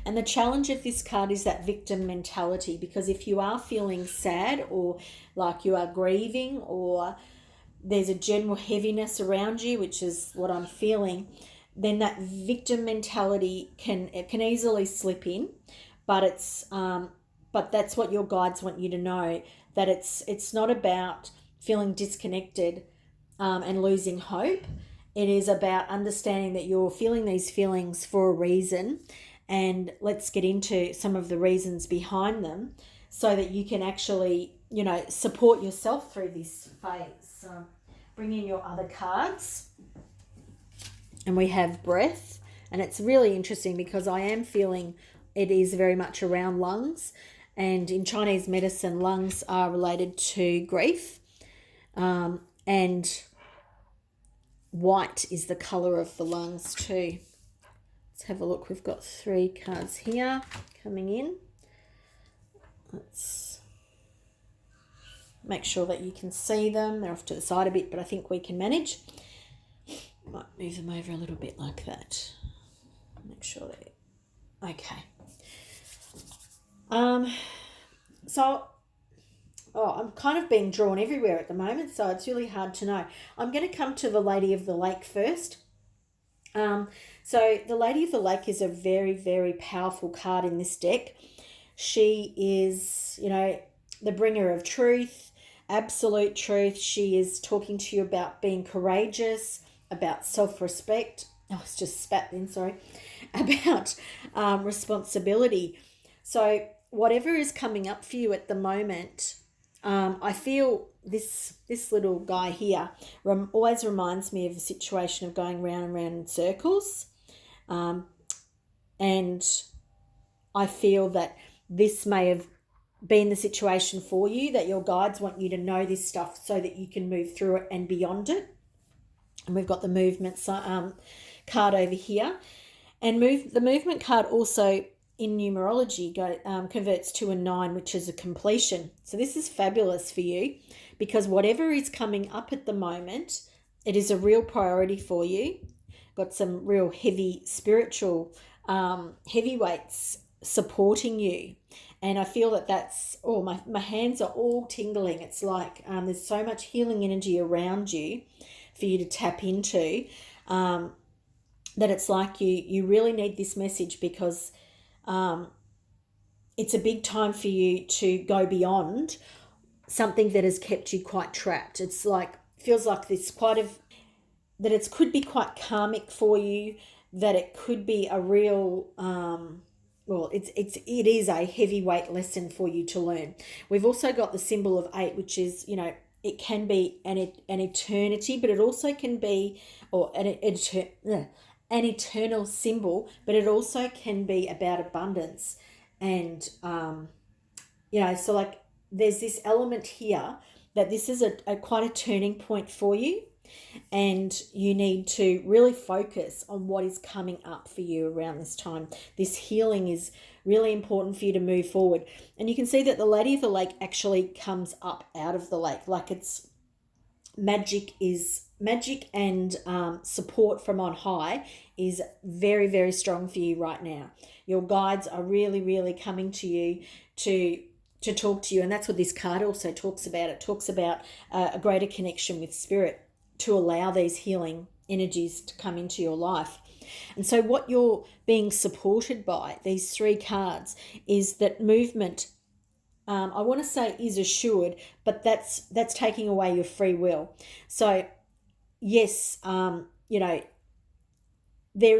And the challenge of this card is that victim mentality, because if you are feeling sad, or like you are grieving, or there's a general heaviness around you, which is what I'm feeling, then that victim mentality can easily slip in. But but that's what your guides want you to know, that it's not about feeling disconnected and losing hope. It is about understanding that you're feeling these feelings for a reason, and let's get into some of the reasons behind them so that you can actually, support yourself through this phase. So bring in your other cards. and we have breath. And it's really interesting because I am feeling it is very much around lungs. And in Chinese medicine, lungs are related to grief. And white is the colour of the lungs too. Let's have a look. We've got 3 cards here coming in. Let's make sure that you can see them. They're off to the side a bit, but I think we can manage. Might move them over a little bit like that. Make sure they're okay. I'm kind of being drawn everywhere at the moment, so it's really hard to know. I'm going to come to the Lady of the Lake first. So the Lady of the Lake is a very, very powerful card in this deck. She is, the bringer of truth, absolute truth. She is talking to you about being courageous, about self-respect. Oh, it's just spat then, sorry. About responsibility. So whatever is coming up for you at the moment, I feel this little guy here always reminds me of the situation of going round and round in circles. And I feel that this may have been the situation for you, that your guides want you to know this stuff so that you can move through it and beyond it. And we've got the movement card over here. And the movement card also in numerology converts to a 9, which is a completion. So this is fabulous for you because whatever is coming up at the moment, it is a real priority for you. Got some real heavy spiritual heavyweights supporting you. And I feel that that's, my hands are all tingling. It's like there's so much healing energy around you for you to tap into that it's like you really need this message because it's a big time for you to go beyond something that has kept you quite trapped. It's like, feels like this that it could be quite karmic for you, that it could be a real, it is a heavyweight lesson for you to learn. We've also got the symbol of 8, which is, it can be an eternity, but it also can be, an eternal symbol, but it also can be about abundance. And, so like there's this element here that this is a quite a turning point for you. And you need to really focus on what is coming up for you around this time. This healing is really important for you to move forward. And you can see that the Lady of the Lake actually comes up out of the lake. Like it's magic and support from on high is very, very strong for you right now. Your guides are really, really coming to you to talk to you. And that's what this card also talks about. It talks about a greater connection with spirit, to allow these healing energies to come into your life. And so what you're being supported by, these 3 cards, is that movement, I want to say is assured, but that's taking away your free will. So yes, there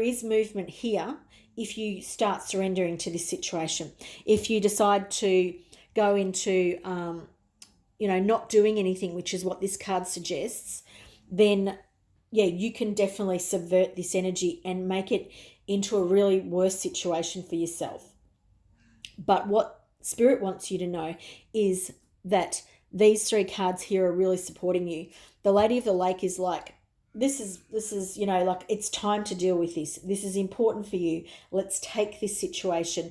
is movement here if you start surrendering to this situation. If you decide to go into, not doing anything, which is what this card suggests, then you can definitely subvert this energy and make it into a really worse situation for yourself. But what Spirit wants you to know is that these 3 cards here are really supporting you. The Lady of the Lake is like, this is like it's time to deal with this. This is important for you. Let's take this situation.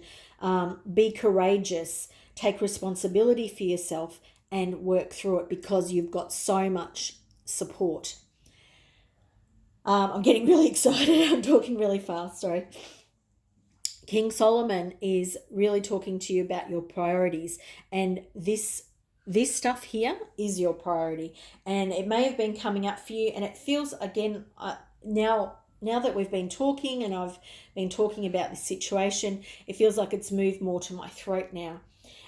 Be courageous. Take responsibility for yourself and work through it because you've got so much support. I'm getting really excited. I'm talking really fast, sorry. King Solomon is really talking to you about your priorities, and this stuff here is your priority, and it may have been coming up for you, and it feels again now that we've been talking and I've been talking about this situation, it feels like it's moved more to my throat now.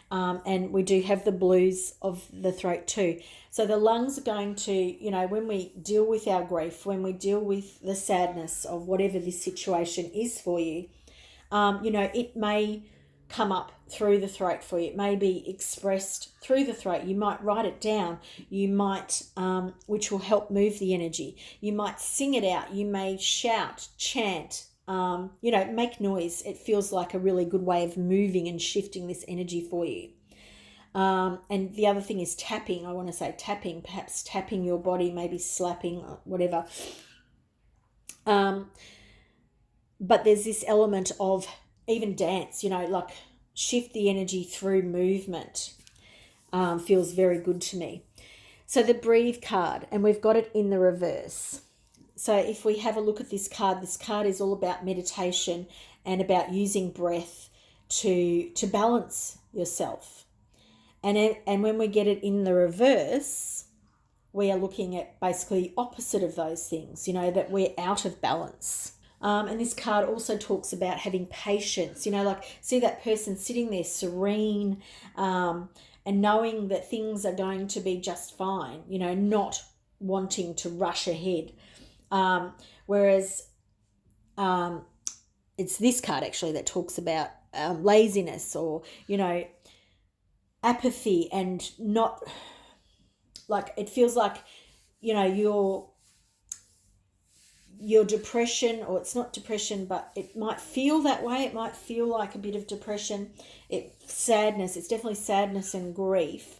And we do have the blues of the throat too. So the lungs are going to, when we deal with our grief, when we deal with the sadness of whatever this situation is for you, it may come up through the throat for you. It may be expressed through the throat. You might write it down. You might, which will help move the energy. You might sing it out. You may shout, chant, make noise. It feels like a really good way of moving and shifting this energy for you. And the other thing is tapping. I want to say tapping, perhaps tapping your body, maybe slapping, whatever. But there's this element of even dance, like shift the energy through movement. Feels very good to me. So the breathe card, and we've got it in the reverse. So if we have a look at this card is all about meditation and about using breath to balance yourself. And when we get it in the reverse, we are looking at basically the opposite of those things, that we're out of balance. And this card also talks about having patience, like see that person sitting there serene, and knowing that things are going to be just fine, not wanting to rush ahead. Whereas it's this card actually that talks about laziness or, apathy, and not like it feels like, your depression, or it's not depression, but it might feel that way. It might feel like a bit of depression. Sadness. It's definitely sadness and grief.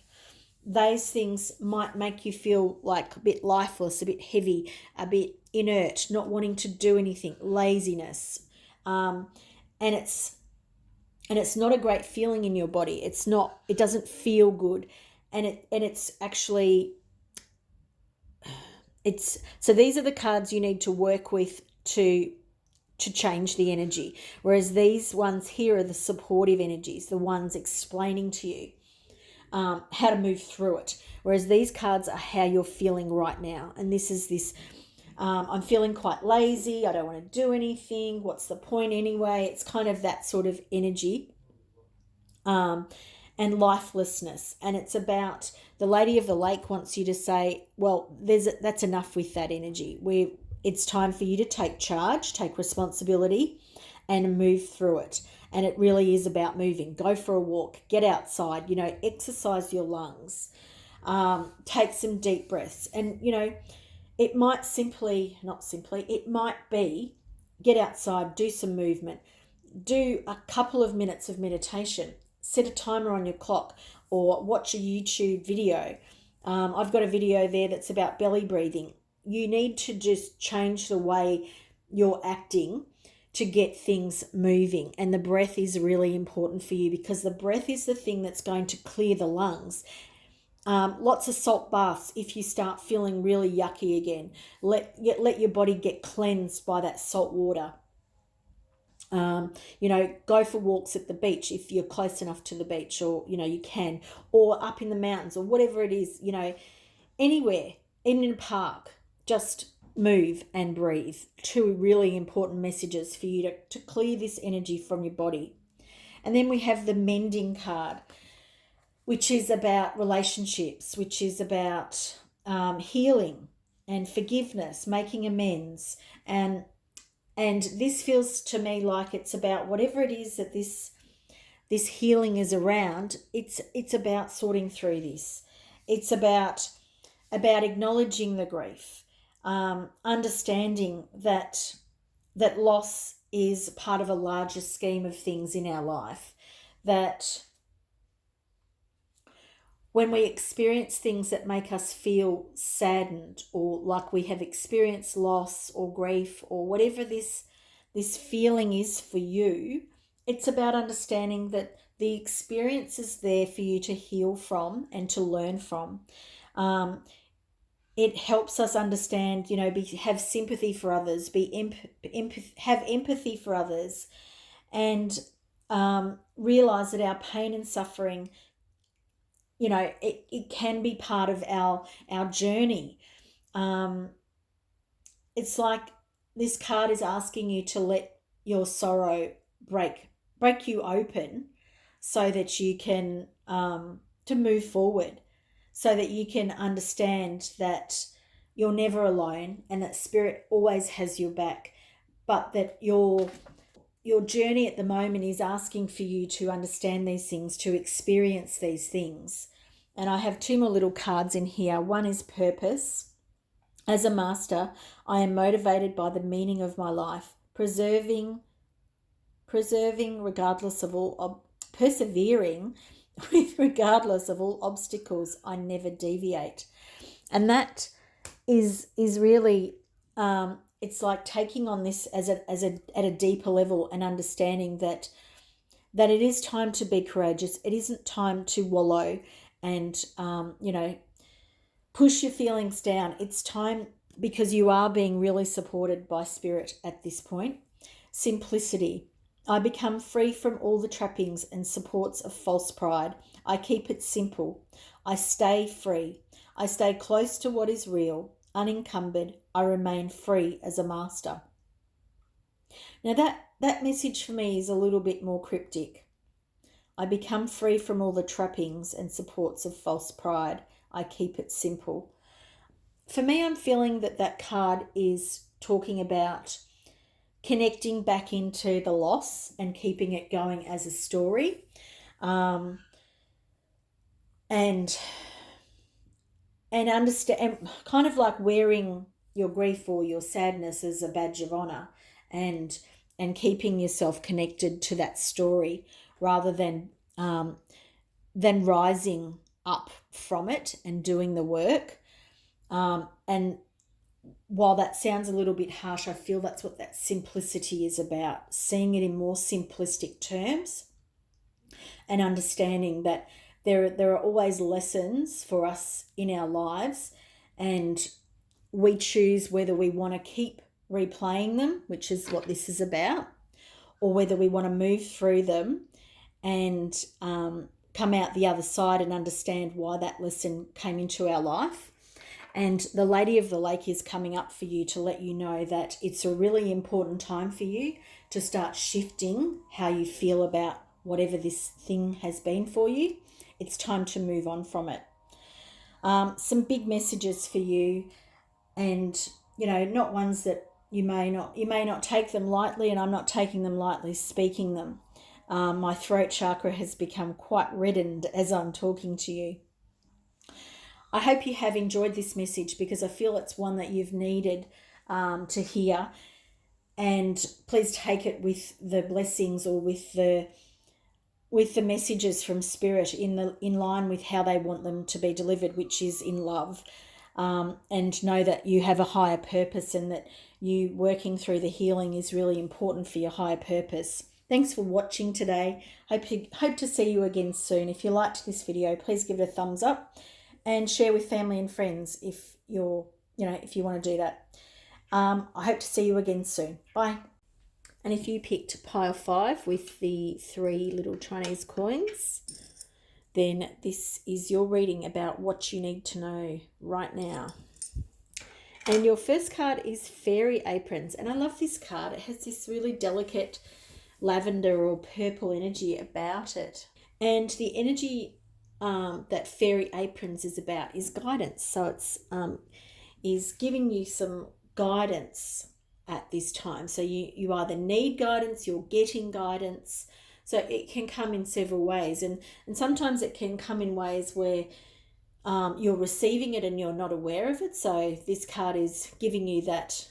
Those things might make you feel like a bit lifeless, a bit heavy, a bit inert, not wanting to do anything, laziness. And it's not a great feeling in your body. It doesn't feel good. And it's actually, so these are the cards you need to work with to change the energy. Whereas these ones here are the supportive energies, the ones explaining to you how to move through it. Whereas these cards are how you're feeling right now. And this is this, I'm feeling quite lazy. I don't want to do anything. What's the point anyway? It's kind of that sort of energy. And lifelessness. And it's about, the Lady of the Lake wants you to say, well, that's enough with that energy. It's time for you to take charge, take responsibility, and move through it. And it really is about moving. Go for a walk, get outside, exercise your lungs, take some deep breaths. And, it might it might be get outside, do some movement, do a couple of minutes of meditation. Set a timer on your clock or watch a YouTube video. I've got a video there that's about belly breathing. You need to just change the way you're acting to get things moving. And the breath is really important for you, because the breath is the thing that's going to clear the lungs. Lots of salt baths if you start feeling really yucky again. Let your body get cleansed by that salt water. Go for walks at the beach if you're close enough to the beach, or, you can, or up in the mountains, or whatever it is, anywhere, even in a park, just move and breathe. Two really important messages for you to clear this energy from your body. And then we have the mending card, which is about relationships, which is about healing and forgiveness, making amends. And this feels to me like it's about whatever it is that this healing is around. It's about sorting through this. It's about acknowledging the grief, understanding that loss is part of a larger scheme of things in our life. That when we experience things that make us feel saddened, or like we have experienced loss or grief, or whatever this feeling is for you, it's about understanding that the experience is there for you to heal from and to learn from. It helps us understand, have sympathy for others, have empathy for others, and realize that our pain and suffering, it can be part of our journey. It's like this card is asking you to let your sorrow break you open, so that you can to move forward, so that you can understand that you're never alone, and that spirit always has your back, but that you're your journey at the moment is asking for you to understand these things, to experience these things. And I have two more little cards in here. One is purpose. As a master, I am motivated by the meaning of my life, preserving regardless of all, persevering with regardless of all obstacles. I never deviate. And that is really, it's like taking on this at a deeper level and understanding that it is time to be courageous. It isn't time to wallow and push your feelings down. It's time, because you are being really supported by spirit at this point. Simplicity. I become free from all the trappings and supports of false pride. I keep it simple. I stay free. I stay close to what is real, unencumbered. I remain free as a master. Now that message for me is a little bit more cryptic. I become free from all the trappings and supports of false pride. I keep it simple. For me, I'm feeling that card is talking about connecting back into the loss and keeping it going as a story. And understand, kind of like wearing your grief or your sadness as a badge of honor, and keeping yourself connected to that story rather than rising up from it and doing the work. And while that sounds a little bit harsh, I feel that's what that simplicity is about, seeing it in more simplistic terms and understanding that there are always lessons for us in our lives, and we choose whether we want to keep replaying them, which is what this is about, or whether we want to move through them and come out the other side and understand why that lesson came into our life. And the Lady of the Lake is coming up for you to let you know that it's a really important time for you to start shifting how you feel about whatever this thing has been for you. It's time to move on from it. Some big messages for you, and not ones that you may not take them lightly, and I'm not taking them lightly speaking them. My throat chakra has become quite reddened as I'm talking to you. I hope you have enjoyed this message, because I feel it's one that you've needed to hear. And please take it with the blessings, or with the messages from Spirit in line with how they want them to be delivered, which is in love. And know that you have a higher purpose, and that you working through the healing is really important for your higher purpose. Thanks for watching today. Hope to see you again soon. If you liked this video, please give it a thumbs up and share with family and friends if you want to do that. I hope to see you again soon. Bye. And if you picked pile 5 with the 3 little Chinese coins, then this is your reading about what you need to know right now. And your first card is Fairy Aprons. And I love this card. It has this really delicate lavender or purple energy about it. And the energy that Fairy Aprons is about is guidance. So it's is giving you some guidance at this time. So you either need guidance, you're getting guidance. So it can come in several ways, and sometimes it can come in ways where you're receiving it and you're not aware of it. So this card is giving you that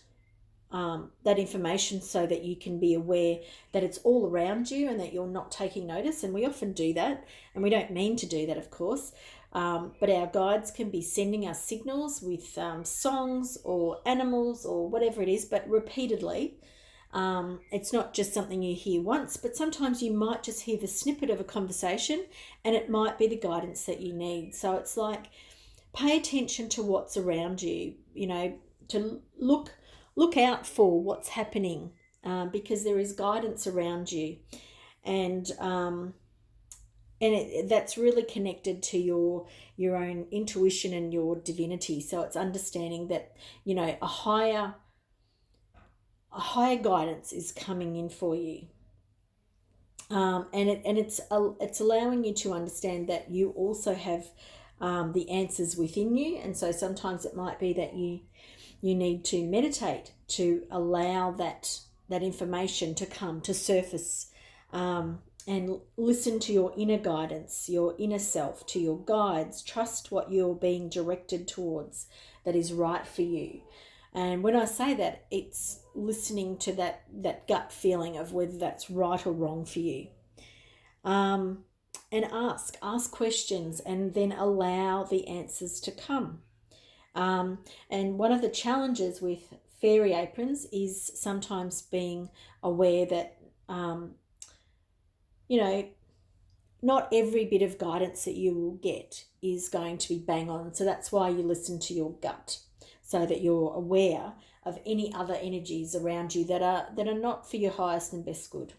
information so that you can be aware that it's all around you and that you're not taking notice. And we often do that, and we don't mean to do that, of course. But our guides can be sending us signals with songs or animals or whatever it is, but repeatedly. It's not just something you hear once, but sometimes you might just hear the snippet of a conversation, and it might be the guidance that you need. So it's like, pay attention to what's around you, to look out for what's happening, because there is guidance around you. And that's really connected to your own intuition and your divinity. So it's understanding that, a higher guidance is coming in for you. And it's allowing you to understand that you also have the answers within you. And so sometimes it might be that you need to meditate to allow that that information to come to surface, and listen to your inner guidance, your inner self, to your guides. Trust what you're being directed towards that is right for you. And when I say that, it's listening to that gut feeling of whether that's right or wrong for you. And ask questions, and then allow the answers to come. And one of the challenges with fairy aprons is sometimes being aware that, not every bit of guidance that you will get is going to be bang on. So that's why you listen to your gut, so that you're aware of any other energies around you that are not for your highest and best good.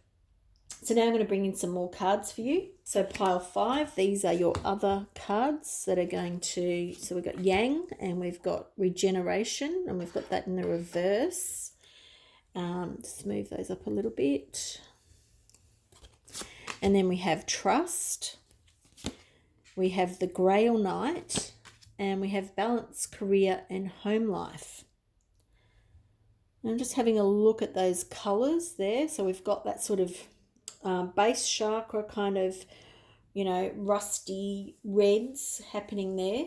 So now I'm going to bring in some more cards for you. So pile 5, these are your other cards that are going to, so we've got Yang, and we've got Regeneration, and we've got that in the reverse. Just move those up a little bit. And then we have Trust. We have the Grail Knight, and we have Balance, Career and Home Life. And I'm just having a look at those colours there. So we've got that sort of base chakra kind of, rusty reds happening there.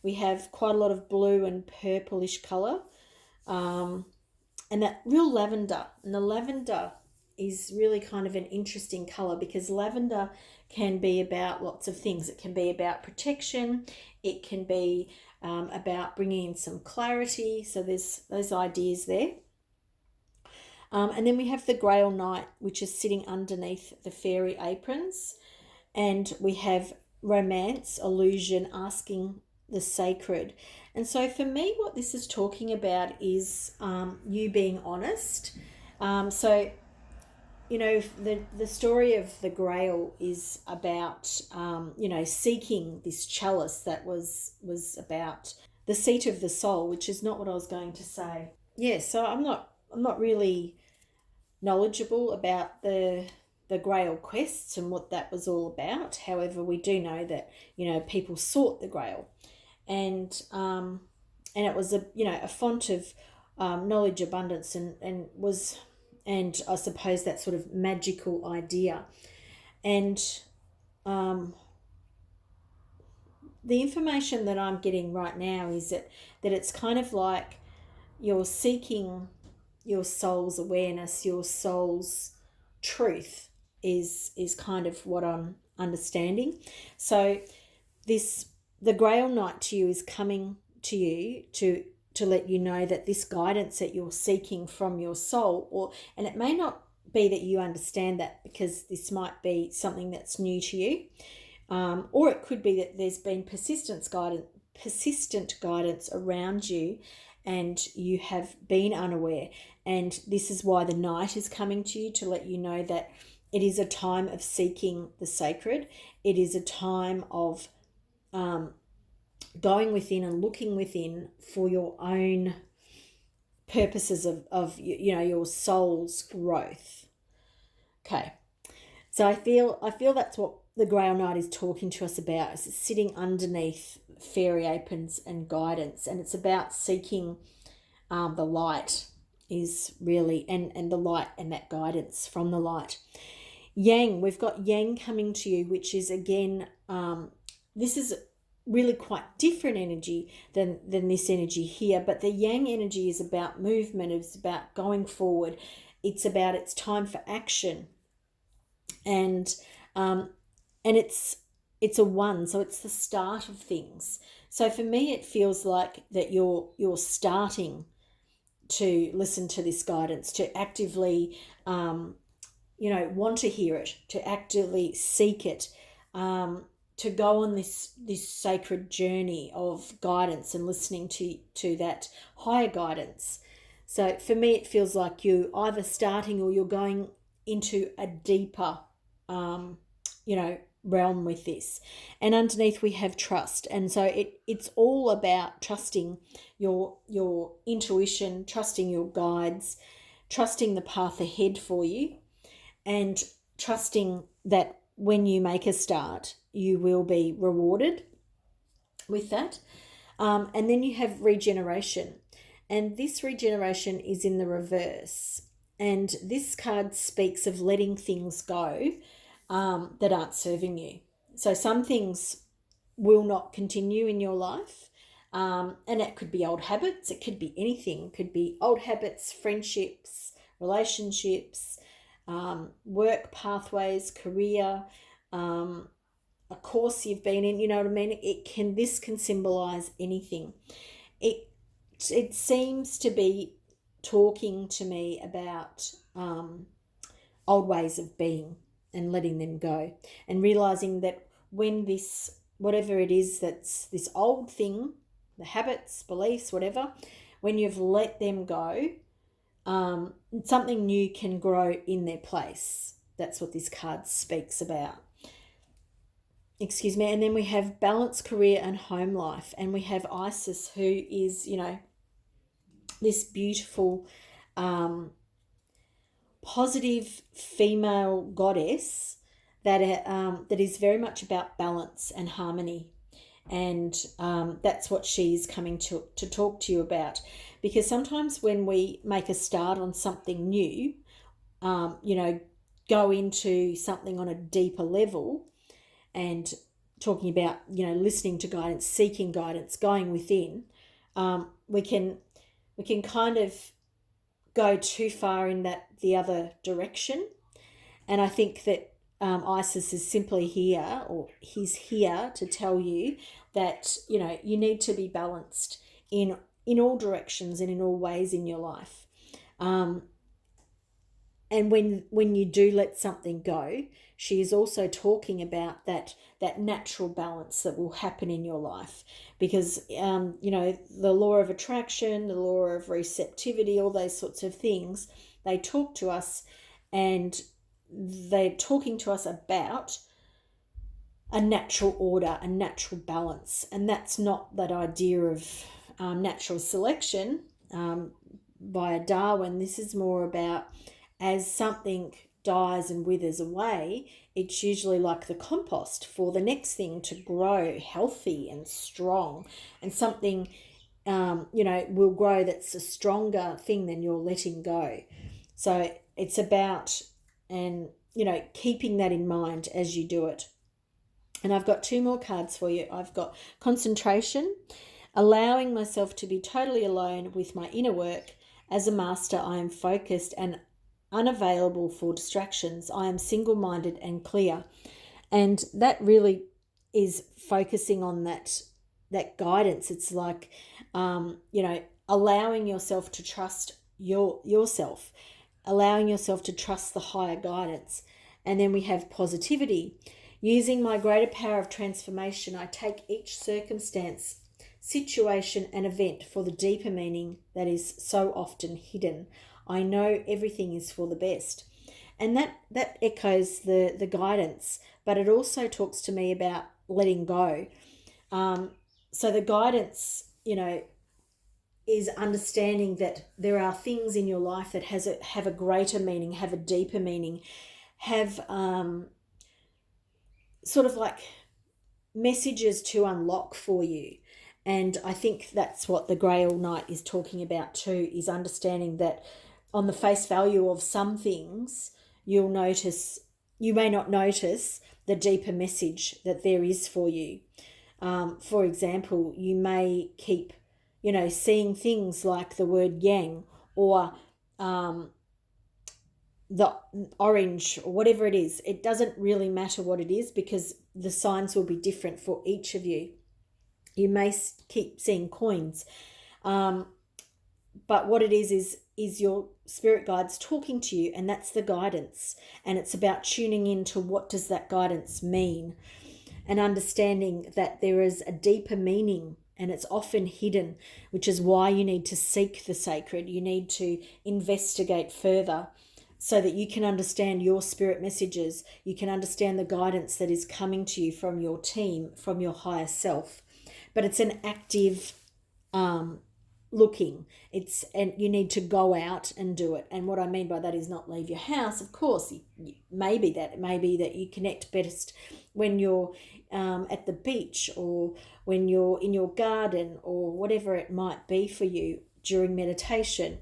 We have quite a lot of blue and purplish colour, and that real lavender. And the lavender is really kind of an interesting colour, because lavender can be about lots of things. It can be about protection. It can be about bringing in some clarity. So there's those ideas there. And then we have the Grail Knight, which is sitting underneath the fairy aprons. And we have Romance, Illusion, Asking the Sacred. And so for me, what this is talking about is you being honest. The story of the Grail is about, seeking this chalice that was about the seat of the soul, which is not what I was going to say. Yeah, so I'm not really knowledgeable about the Grail quests and what that was all about. However, we do know that, people sought the Grail, and it was a font of knowledge, abundance, and I suppose that sort of magical idea. And the information that I'm getting right now is that it's kind of like you're seeking your soul's awareness, your soul's truth is kind of what I'm understanding. So the Grail Knight to you is coming to you to let you know that this guidance that you're seeking from your soul, and it may not be that you understand that, because this might be something that's new to you, or it could be that there's been persistent guidance around you, and you have been unaware. And this is why the Knight is coming to you, to let you know that it is a time of seeking the sacred. It is a time of going within and looking within for your own purposes of your soul's growth. Okay, so I feel that's what the Grail Knight is talking to us about. It's sitting underneath fairy aprons and guidance, and it's about seeking the light is really, and the light and that guidance from the light. Yang, we've got Yang coming to you, which is again, this is really quite different energy than this energy here, but the Yang energy is about movement. It's about going forward. It's about, it's time for action, and it's a 1, so it's the start of things. So for me, it feels like that you're starting to listen to this guidance, to actively want to hear it, to actively seek it, to go on this sacred journey of guidance and listening to that higher guidance. So for me, it feels like you either starting or you're going into a deeper realm with this. And underneath we have Trust, and so it's all about trusting your intuition, trusting your guides, trusting the path ahead for you, and trusting that when you make a start you will be rewarded with that. And then you have Regeneration, and this Regeneration is in the reverse. And this card speaks of letting things go that aren't serving you. So some things will not continue in your life. And it could be old habits. It could be anything. It could be old habits, friendships, relationships, work pathways, career, a course you've been in. You know what I mean? This can symbolize anything. It seems to be talking to me about old ways of being and letting them go, and realizing that when this, whatever it is, that's this old thing, the habits, beliefs, whatever, when you've let them go, something new can grow in their place. That's what this card speaks about. Excuse me. And then we have balance, career and home life. And we have Isis, who is, this beautiful, positive female goddess that is very much about balance and harmony. And that's what she's coming to talk to you about. Because sometimes when we make a start on something new, go into something on a deeper level, and talking about, listening to guidance, seeking guidance, going within, we can kind of go too far in the other direction. And I think that Isis is simply here, or he's here to tell you that, you need to be balanced in all directions and in all ways in your life. And when you do let something go, she is also talking about that natural balance that will happen in your life. Because, the law of attraction, the law of receptivity, all those sorts of things, they talk to us, and they're talking to us about a natural order, a natural balance. And that's not that idea of natural selection via Darwin. This is more about, as something dies and withers away, it's usually like the compost for the next thing to grow healthy and strong, and something will grow that's a stronger thing than you're letting go. So it's about, and keeping that in mind as you do it. And I've got 2 more cards for you. I've got concentration, allowing myself to be totally alone with my inner work. As a master, I am focused and unavailable for distractions. I am single-minded and clear. And that really is focusing on that guidance. It's like, allowing yourself to trust yourself, allowing yourself to trust the higher guidance. And then we have positivity. Using my greater power of transformation, I take each circumstance, situation and event for the deeper meaning that is so often hidden. I know everything is for the best. And that echoes the guidance, but it also talks to me about letting go. So the guidance, is understanding that there are things in your life that have a greater meaning, have a deeper meaning, have sort of like messages to unlock for you. And I think that's what the Grail Knight is talking about too, is understanding that on the face value of some things, you may not notice the deeper message that there is for you. For example, you may keep, seeing things like the word yang, or the orange, or whatever it is. It doesn't really matter what it is, because the signs will be different for each of you. You may keep seeing coins, but what it is your spirit guides talking to you, and that's the guidance. And it's about tuning into what does that guidance mean, and understanding that there is a deeper meaning, and it's often hidden, which is why you need to seek the sacred. You need to investigate further so that you can understand your spirit messages. You can understand the guidance that is coming to you from your team, from your higher self. But it's an active looking. And you need to go out and do it. And what I mean by that is not leave your house. Of course, maybe that you connect best when you're at the beach, or when you're in your garden, or whatever it might be for you during meditation.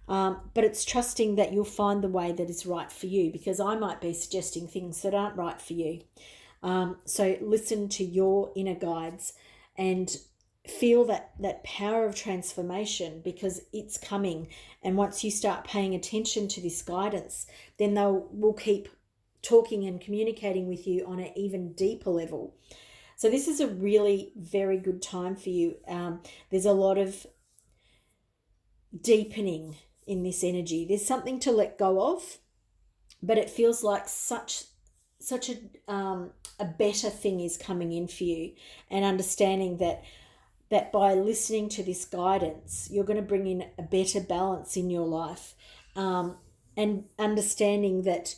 But it's trusting that you'll find the way that is right for you, because I might be suggesting things that aren't right for you. So listen to your inner guides and feel that power of transformation, because it's coming. And once you start paying attention to this guidance, then will keep talking and communicating with you on an even deeper level. So this is a really very good time for you. There's a lot of deepening in this energy. There's something to let go of, but it feels like such a better thing is coming in for you, and understanding that by listening to this guidance, you're going to bring in a better balance in your life, and understanding that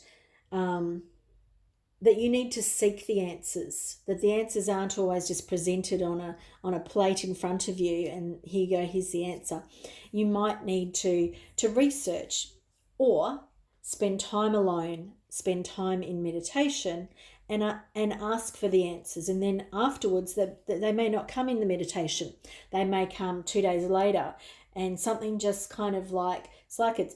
that you need to seek the answers, that the answers aren't always just presented on a plate in front of you and here you go, here's the answer. You might need to research, or spend time alone, spend time in meditation, and ask for the answers. And then afterwards, that they may not come in the meditation. They may come 2 days later, and something just kind of like, it's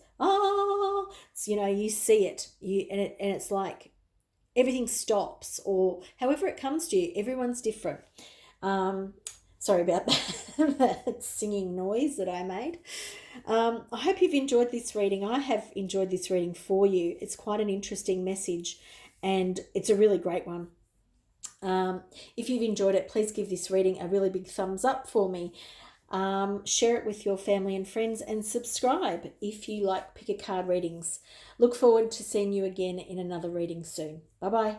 you see it, and it's like everything stops, or however it comes to you. Everyone's different. Sorry about that singing noise that I made. I hope you've enjoyed this reading. I have enjoyed this reading for you. It's quite an interesting message, and it's a really great one. If you've enjoyed it, please give this reading a really big thumbs up for me. Share it with your family and friends, and subscribe if you like pick a card readings. Look forward to seeing you again in another reading soon. Bye bye.